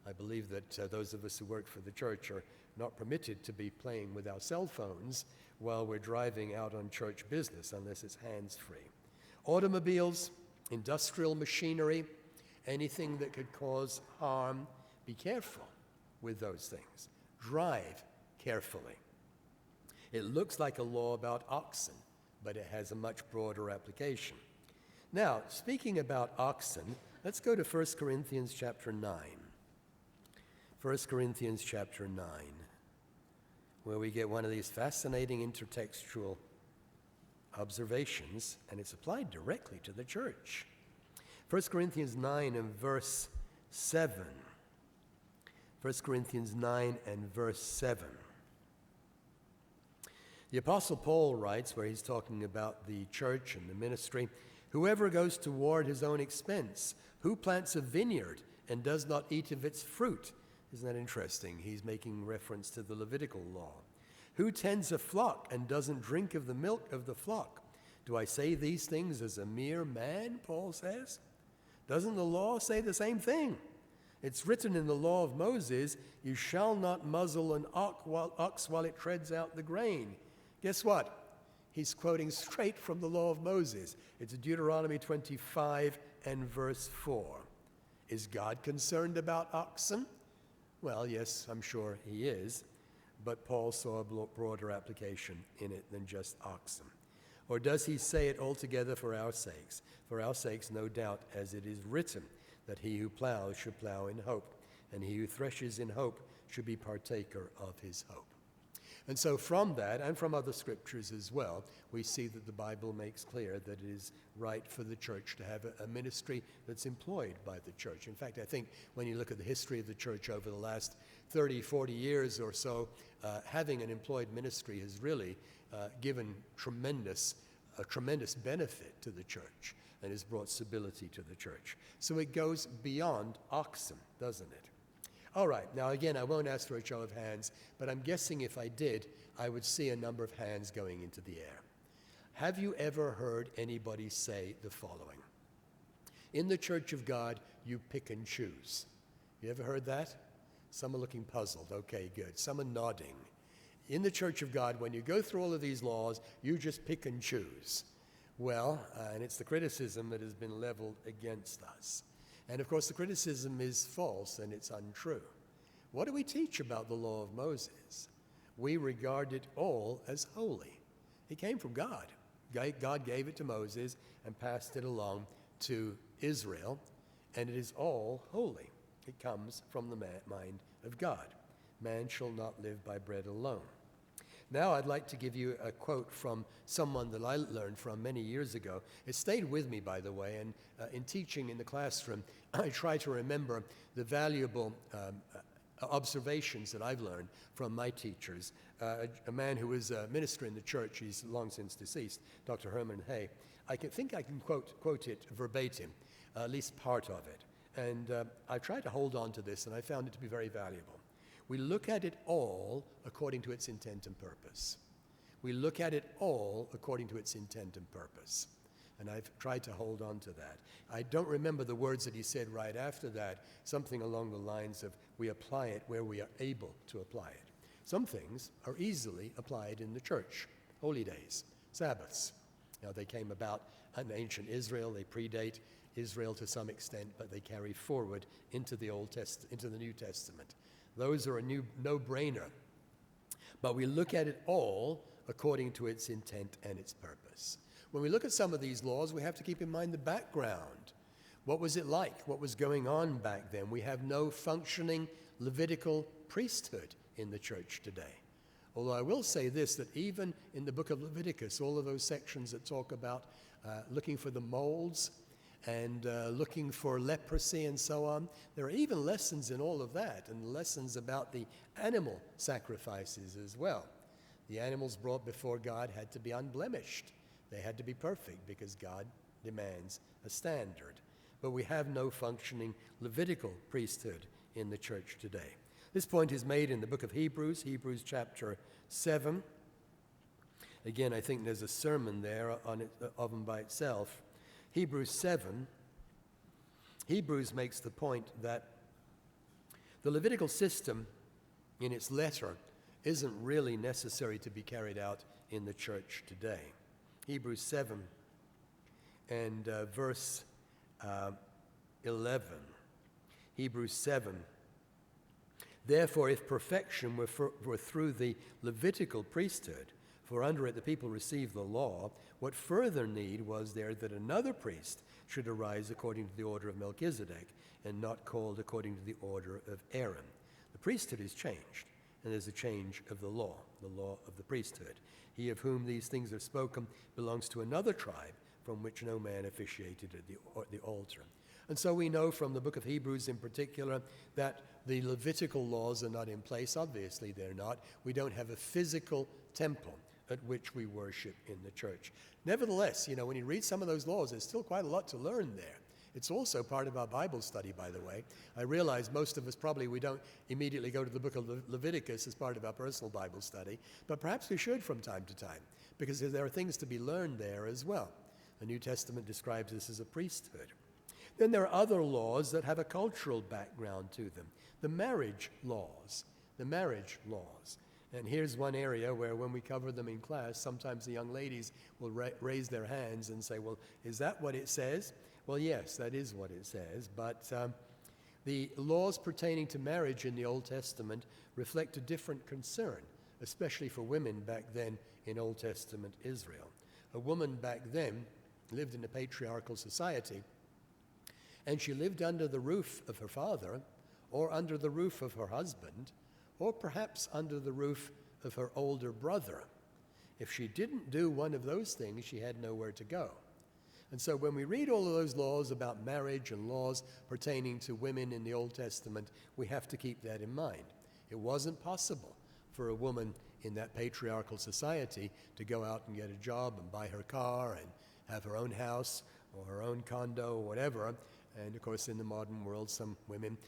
S1: I believe that those of us who work for the church are not permitted to be playing with our cell phones while we're driving out on church business, unless it's hands-free. Automobiles, industrial machinery, anything that could cause harm, be careful with those things. Drive carefully. It looks like a law about oxen, but it has a much broader application. Now, speaking about oxen, let's go to 1 Corinthians chapter 9. 1 Corinthians chapter 9, where we get one of these fascinating intertextual observations, and it's applied directly to the church. 1 Corinthians 9 and verse 7. 1 Corinthians 9 and verse 7. The Apostle Paul writes, where he's talking about the church and the ministry, whoever goes toward his own expense, who plants a vineyard and does not eat of its fruit. Isn't that interesting? He's making reference to the Levitical law. Who tends a flock and doesn't drink of the milk of the flock? Do I say these things as a mere man, Paul says? Doesn't the law say the same thing? It's written in the law of Moses, you shall not muzzle an ox while it treads out the grain. Guess what? He's quoting straight from the law of Moses. It's Deuteronomy 25 and verse 4. Is God concerned about oxen? Well, yes, I'm sure he is, but Paul saw a broader application in it than just oxen. Or does he say it altogether for our sakes? For our sakes, no doubt, as it is written, that he who plows should plow in hope, and he who threshes in hope should be partaker of his hope. And so from that, and from other scriptures as well, we see that the Bible makes clear that it is right for the church to have a ministry that's employed by the church. In fact, I think when you look at the history of the church over the last 30, 40 years or so, having an employed ministry has really given a tremendous benefit to the church and has brought stability to the church. So it goes beyond oxen, doesn't it? All right, now again, I won't ask for a show of hands, but I'm guessing if I did, I would see a number of hands going into the air. Have you ever heard anybody say the following? In the Church of God, you pick and choose. You ever heard that? Some are looking puzzled. Okay, good. Some are nodding. In the Church of God, when you go through all of these laws, you just pick and choose. Well, and it's the criticism that has been leveled against us. And of course, the criticism is false and it's untrue. What do we teach about the law of Moses? We regard it all as holy. It came from God. God gave it to Moses and passed it along to Israel, and it is all holy. It comes from the mind of God. Man shall not live by bread alone. Now I'd like to give you a quote from someone that I learned from many years ago. It stayed with me, by the way, and in teaching in the classroom, I try to remember the valuable observations that I've learned from my teachers. A man who was a minister in the church, he's long since deceased, Dr. Herman Hay. I think I can quote it verbatim, at least part of it. And I tried to hold on to this, and I found it to be very valuable. We look at it all according to its intent and purpose. We look at it all according to its intent and purpose. And I've tried to hold on to that. I don't remember the words that he said right after that, something along the lines of, we apply it where we are able to apply it. Some things are easily applied in the church. Holy days, Sabbaths. Now, they came about in ancient Israel. They predate Israel to some extent, but they carry forward into the New Testament. Those are a no-brainer. But we look at it all according to its intent and its purpose. When we look at some of these laws, we have to keep in mind the background. What was it like? What was going on back then? We have no functioning Levitical priesthood in the church today. Although I will say this, that even in the book of Leviticus, all of those sections that talk about looking for the moles and looking for leprosy and so on, there are even lessons in all of that, and lessons about the animal sacrifices as well. The animals brought before God had to be unblemished. They had to be perfect because God demands a standard. But we have no functioning Levitical priesthood in the church today. This point is made in the book of Hebrews, Hebrews chapter 7. Again, I think there's a sermon there on it, of them by itself. Hebrews 7, Hebrews makes the point that the Levitical system in its letter isn't really necessary to be carried out in the church today. Hebrews 7 and verse 11. Hebrews 7. Therefore, if perfection were through the Levitical priesthood, for under it the people received the law, what further need was there that another priest should arise according to the order of Melchizedek, and not called according to the order of Aaron? The priesthood is changed, and there's a change of the law of the priesthood. He of whom these things are spoken belongs to another tribe, from which no man officiated at the altar. And so we know from the book of Hebrews in particular that the Levitical laws are not in place. Obviously they're not. We don't have a physical temple at which we worship in the church. Nevertheless, when you read some of those laws, there's still quite a lot to learn there. It's also part of our Bible study, by the way. I realize most of us we don't immediately go to the book of Leviticus as part of our personal Bible study, but perhaps we should from time to time, because there are things to be learned there as well. The New Testament describes this as a priesthood. Then there are other laws that have a cultural background to them. The marriage laws. And here's one area where when we cover them in class, sometimes the young ladies will raise their hands and say, well, is that what it says? Well, yes, that is what it says. But the laws pertaining to marriage in the Old Testament reflect a different concern, especially for women back then in Old Testament Israel. A woman back then lived in a patriarchal society, and she lived under the roof of her father, or under the roof of her husband, or perhaps under the roof of her older brother. If she didn't do one of those things, she had nowhere to go. And so when we read all of those laws about marriage and laws pertaining to women in the Old Testament, we have to keep that in mind. It wasn't possible for a woman in that patriarchal society to go out and get a job and buy her car and have her own house or her own condo or whatever. And of course, in the modern world, some women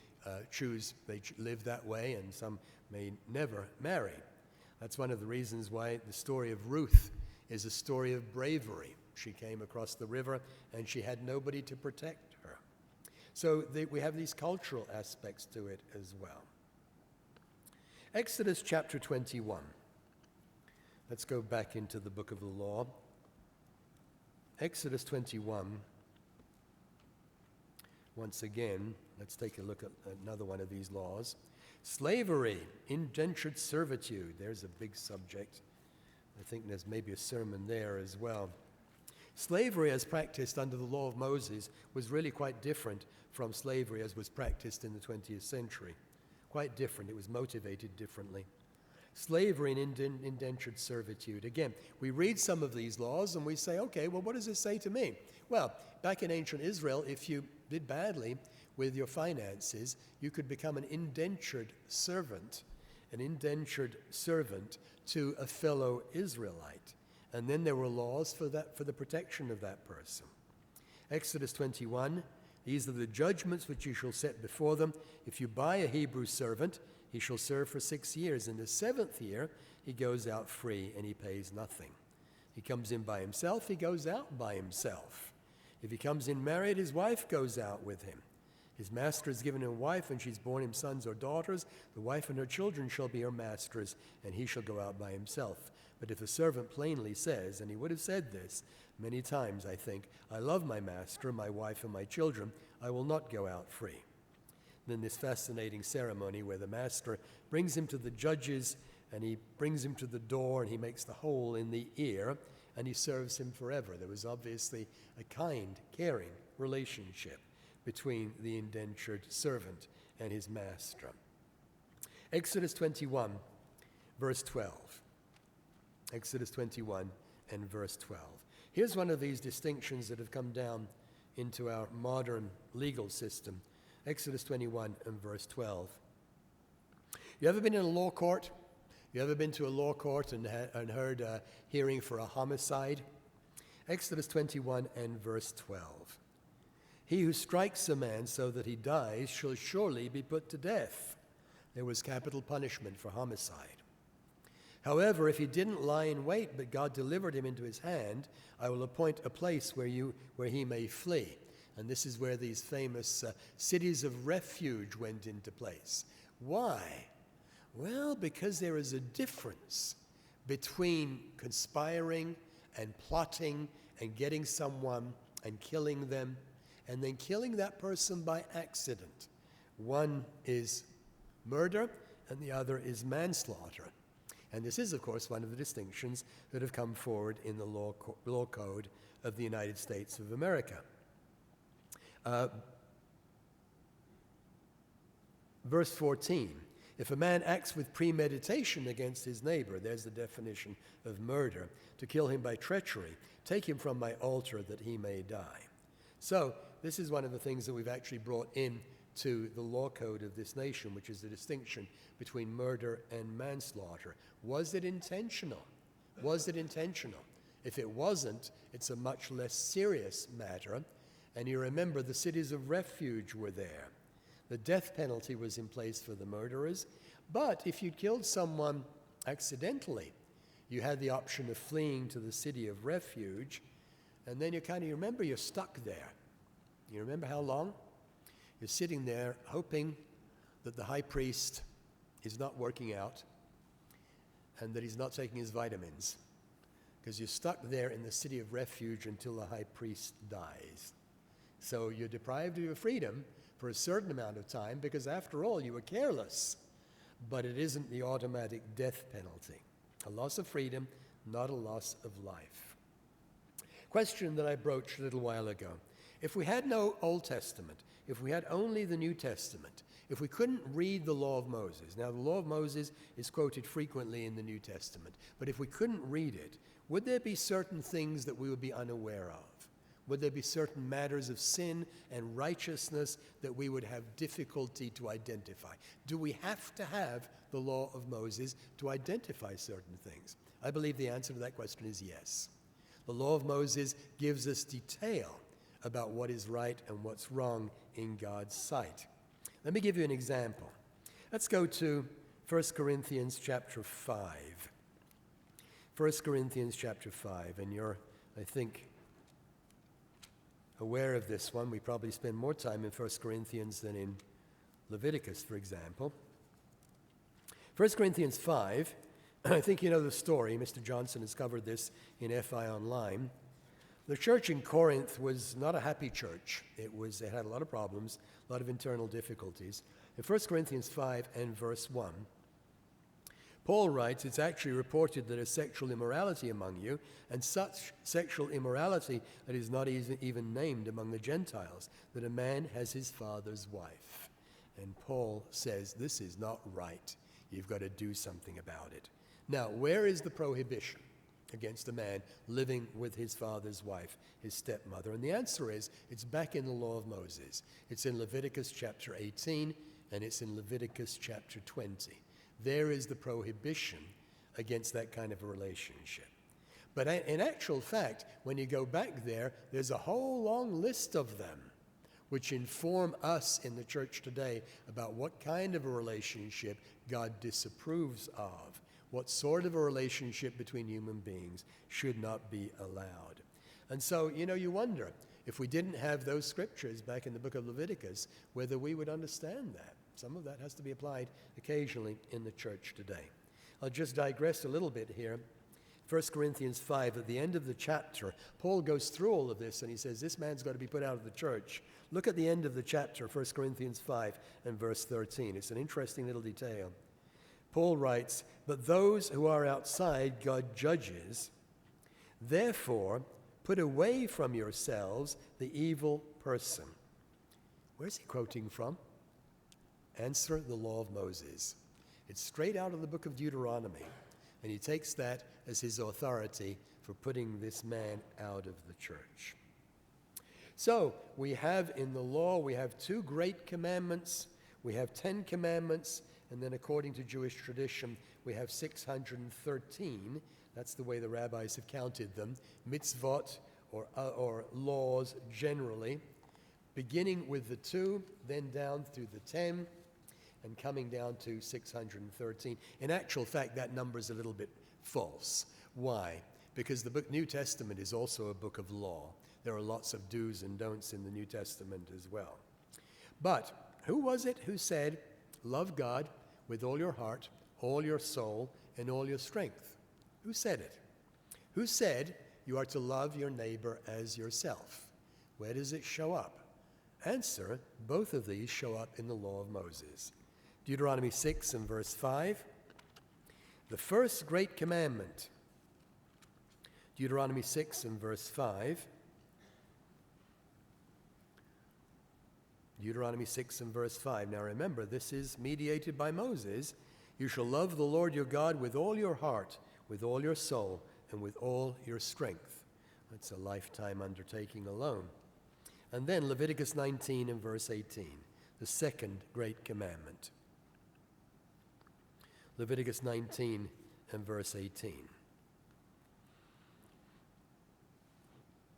S1: they live that way, and some may never marry. That's one of the reasons why the story of Ruth is a story of bravery. She came across the river, and she had nobody to protect her. So we have these cultural aspects to it as well. Exodus chapter 21. Let's go back into the book of the law. Exodus 21. Once again, let's take a look at another one of these laws. Slavery, indentured servitude. There's a big subject. I think there's maybe a sermon there as well. Slavery as practiced under the law of Moses was really quite different from slavery as was practiced in the 20th century. Quite different. It was motivated differently. Slavery and indentured servitude. Again, we read some of these laws and we say, okay, well, what does this say to me? Well, back in ancient Israel, if you did badly with your finances, you could become an indentured servant to a fellow Israelite. And then there were laws for the protection of that person. Exodus 21, these are the judgments which you shall set before them. If you buy a Hebrew servant, he shall serve for 6 years. In the 7th year, he goes out free and he pays nothing. He comes in by himself, he goes out by himself. If he comes in married, his wife goes out with him. His master has given him a wife, and she's borne him sons or daughters. The wife and her children shall be her master's, and he shall go out by himself. But if the servant plainly says, and he would have said this many times, I think, I love my master, my wife, and my children, I will not go out free. Then this fascinating ceremony where the master brings him to the judges, and he brings him to the door, and he makes the hole in the ear, and he serves him forever. There was obviously a kind, caring relationship between the indentured servant and his master. Exodus 21, verse 12. Exodus 21 and verse 12. Here's one of these distinctions that have come down into our modern legal system. Exodus 21 and verse 12. You ever been in a law court? You ever been to a law court and heard a hearing for a homicide? Exodus 21 and verse 12. He who strikes a man so that he dies shall surely be put to death. There was capital punishment for homicide. However, if he didn't lie in wait, but God delivered him into his hand, I will appoint a place where he may flee. And this is where these famous cities of refuge went into place. Why? Well, because there is a difference between conspiring and plotting and getting someone and killing them, and then killing that person by accident. One is murder, and the other is manslaughter. And this is, of course, one of the distinctions that have come forward in the law code of the United States of America. Verse 14, if a man acts with premeditation against his neighbor, there's the definition of murder, to kill him by treachery, take him from my altar that he may die. So, this is one of the things that we've actually brought in to the law code of this nation, which is the distinction between murder and manslaughter. Was it intentional? Was it intentional? If it wasn't, it's a much less serious matter. And you remember the cities of refuge were there. The death penalty was in place for the murderers. But if you killed someone accidentally, you had the option of fleeing to the city of refuge. And then you remember you're stuck there. You remember how long? You're sitting there hoping that the high priest is not working out and that he's not taking his vitamins, because you're stuck there in the city of refuge until the high priest dies. So you're deprived of your freedom for a certain amount of time because, after all, you were careless. But it isn't the automatic death penalty. A loss of freedom, not a loss of life. Question that I broached a little while ago. If we had no Old Testament, if we had only the New Testament, if we couldn't read the law of Moses, now the law of Moses is quoted frequently in the New Testament, but if we couldn't read it, would there be certain things that we would be unaware of? Would there be certain matters of sin and righteousness that we would have difficulty to identify? Do we have to have the law of Moses to identify certain things? I believe the answer to that question is yes. The law of Moses gives us detail about what is right and what's wrong in God's sight. Let me give you an example. Let's go to 1 Corinthians chapter 5. 1 Corinthians chapter 5, and you're, I think, aware of this one. We probably spend more time in 1 Corinthians than in Leviticus, for example. 1 Corinthians 5, I think you know the story. Mr. Johnson has covered this in FI Online. The church in Corinth was not a happy church. It had a lot of problems, a lot of internal difficulties. In 1 Corinthians 5 and verse 1, Paul writes, it's actually reported that there's sexual immorality among you, and such sexual immorality that is not even named among the Gentiles, that a man has his father's wife. And Paul says, this is not right. You've got to do something about it. Now, where is the prohibition against a man living with his father's wife, his stepmother? And the answer is, it's back in the law of Moses. It's in Leviticus chapter 18, and it's in Leviticus chapter 20. There is the prohibition against that kind of a relationship. But in actual fact, when you go back there, there's a whole long list of them which inform us in the church today about what kind of a relationship God disapproves of, what sort of a relationship between human beings should not be allowed. And so, you wonder, if we didn't have those scriptures back in the book of Leviticus, whether we would understand that. Some of that has to be applied occasionally in the church today. I'll just digress a little bit here. 1 Corinthians 5, at the end of the chapter, Paul goes through all of this and he says, this man's got to be put out of the church. Look at the end of the chapter, 1 Corinthians 5 and verse 13. It's an interesting little detail. Paul writes, but those who are outside God judges. Therefore, put away from yourselves the evil person. Where's he quoting from? Answer the law of Moses. It's straight out of the book of Deuteronomy. And he takes that as his authority for putting this man out of the church. So we have in the law, we have 2 great commandments. We have 10 commandments. And then according to Jewish tradition, we have 613. That's the way the rabbis have counted them. Mitzvot, or laws generally, beginning with the 2, then down through the 10, and coming down to 613. In actual fact, that number is a little bit false. Why? Because the New Testament is also a book of law. There are lots of do's and don'ts in the New Testament as well. But who was it who said, love God with all your heart, all your soul, and all your strength? Who said it? Who said you are to love your neighbor as yourself? Where does it show up? Answer, both of these show up in the law of Moses. Deuteronomy 6 and verse 5. The first great commandment. Deuteronomy 6 and verse 5. Deuteronomy 6 and verse 5. Now remember, this is mediated by Moses. You shall love the Lord your God with all your heart, with all your soul, and with all your strength. That's a lifetime undertaking alone. And then Leviticus 19 and verse 18, the second great commandment. Leviticus 19 and verse 18.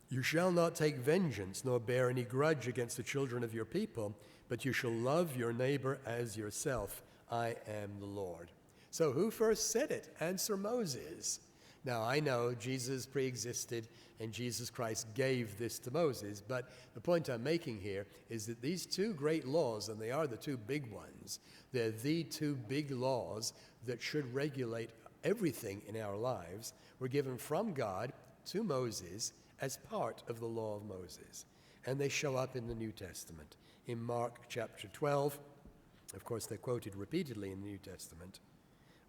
S1: You shall not take vengeance, nor bear any grudge against the children of your people, but you shall love your neighbor as yourself. I am the Lord. So who first said it? Answer, Moses. Now, I know Jesus pre-existed and Jesus Christ gave this to Moses, but the point I'm making here is that these 2 great laws, and they are the 2 big ones, they're the 2 big laws that should regulate everything in our lives, were given from God to Moses as part of the law of Moses. And they show up in the New Testament. In Mark chapter 12, of course they're quoted repeatedly in the New Testament.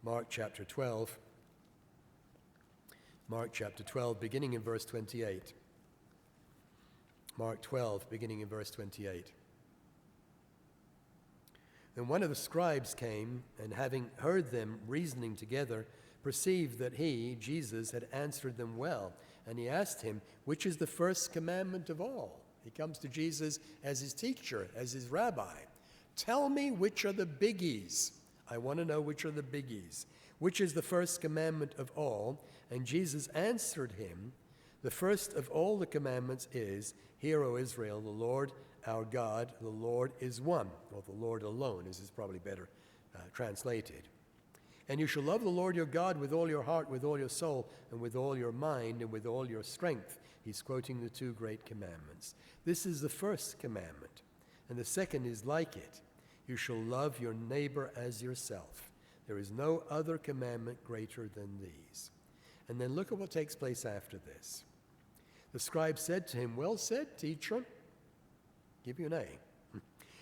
S1: Mark chapter 12, beginning in verse 28. Mark 12, beginning in verse 28. Then one of the scribes came, and having heard them reasoning together, perceived that he, Jesus, had answered them well. And he asked him, which is the first commandment of all? He comes to Jesus as his teacher, as his rabbi. Tell me which are the biggies. I want to know which are the biggies. Which is the first commandment of all? And Jesus answered him, the first of all the commandments is, Hear, O Israel, the Lord our God, the Lord is one. Or the Lord alone, as is probably better translated. And you shall love the Lord your God with all your heart, with all your soul, and with all your mind, and with all your strength. He's quoting the two great commandments. This is the first commandment, and the second is like it. You shall love your neighbor as yourself. There is no other commandment greater than these. And then look at what takes place after this. The scribe said to him, well said, teacher. Give you an A.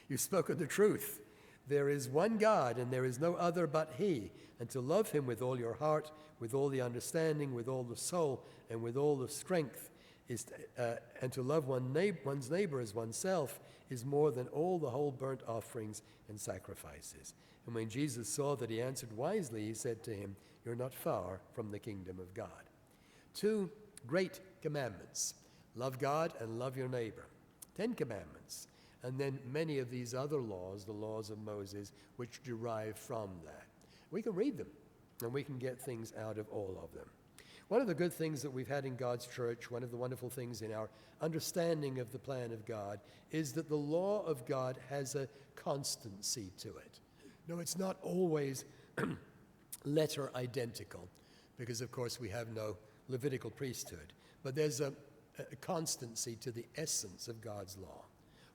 S1: You've spoken the truth. There is one God, and there is no other but he. And to love him with all your heart, with all the understanding, with all the soul, and with all the strength, and to love one's neighbor as oneself is more than all the whole burnt offerings and sacrifices. And when Jesus saw that he answered wisely, he said to him, you're not far from the kingdom of God. Two great commandments. Love God and love your neighbor. 10 commandments. And then many of these other laws, the laws of Moses, which derive from that. We can read them, and we can get things out of all of them. One of the good things that we've had in God's church, one of the wonderful things in our understanding of the plan of God, is that the law of God has a constancy to it. No, it's not always letter identical, because of course we have no Levitical priesthood, but there's a constancy to the essence of God's law.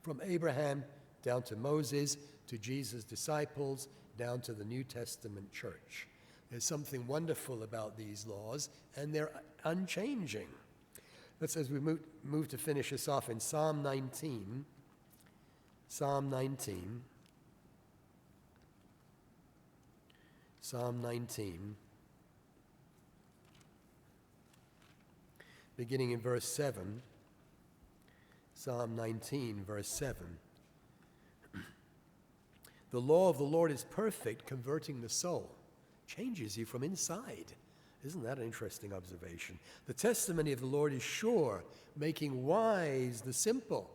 S1: From Abraham down to Moses, to Jesus' disciples, down to the New Testament church. There's something wonderful about these laws, and they're unchanging. That's as we move to finish us off in Psalm 19. Psalm 19. Psalm 19. Beginning in verse 7. Psalm 19, verse 7. The law of the Lord is perfect, converting the soul. Changes you from inside. Isn't that an interesting observation? The testimony of the Lord is sure, making wise the simple.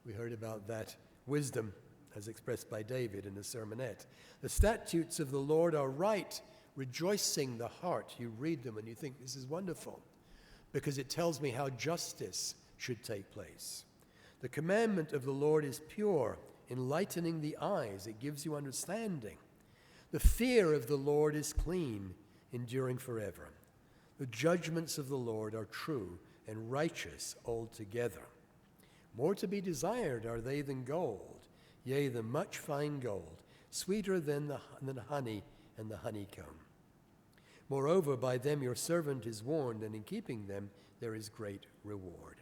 S1: We heard about that wisdom as expressed by David in the sermonette. The statutes of the Lord are right, rejoicing the heart. You read them and you think, this is wonderful, because it tells me how justice should take place. The commandment of the Lord is pure, enlightening the eyes. It gives you understanding. The fear of the Lord is clean, enduring forever. The judgments of the Lord are true and righteous altogether. More to be desired are they than gold, yea, than much fine gold, sweeter than honey and the honeycomb. Moreover, by them your servant is warned, and in keeping them there is great reward.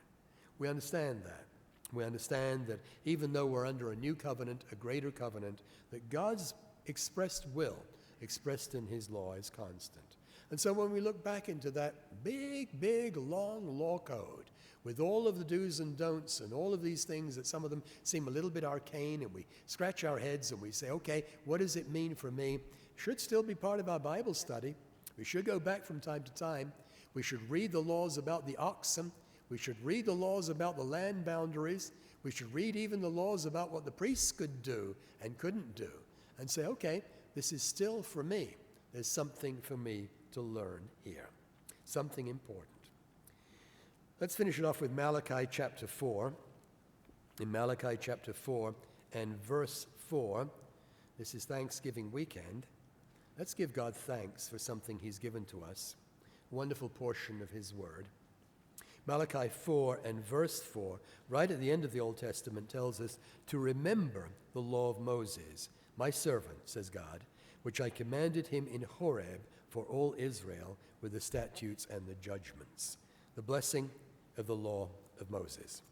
S1: We understand that. We understand that even though we're under a new covenant, a greater covenant, that God's expressed will, expressed in his law, is constant. And so when we look back into that big, long law code with all of the do's and don'ts and all of these things that some of them seem a little bit arcane, and we scratch our heads and we say, okay, what does it mean for me? Should still be part of our Bible study. We should go back from time to time. We should read the laws about the oxen. We should read the laws about the land boundaries. We should read even the laws about what the priests could do and couldn't do, and say, okay, this is still for me. There's something for me to learn here, something important. Let's finish it off with Malachi chapter 4. In Malachi chapter 4 and verse 4, this is Thanksgiving weekend. Let's give God thanks for something he's given to us, a wonderful portion of his word. Malachi 4 and verse 4, right at the end of the Old Testament, tells us to remember the law of Moses, my servant, says God, which I commanded him in Horeb for all Israel with the statutes and the judgments. The blessing of the law of Moses.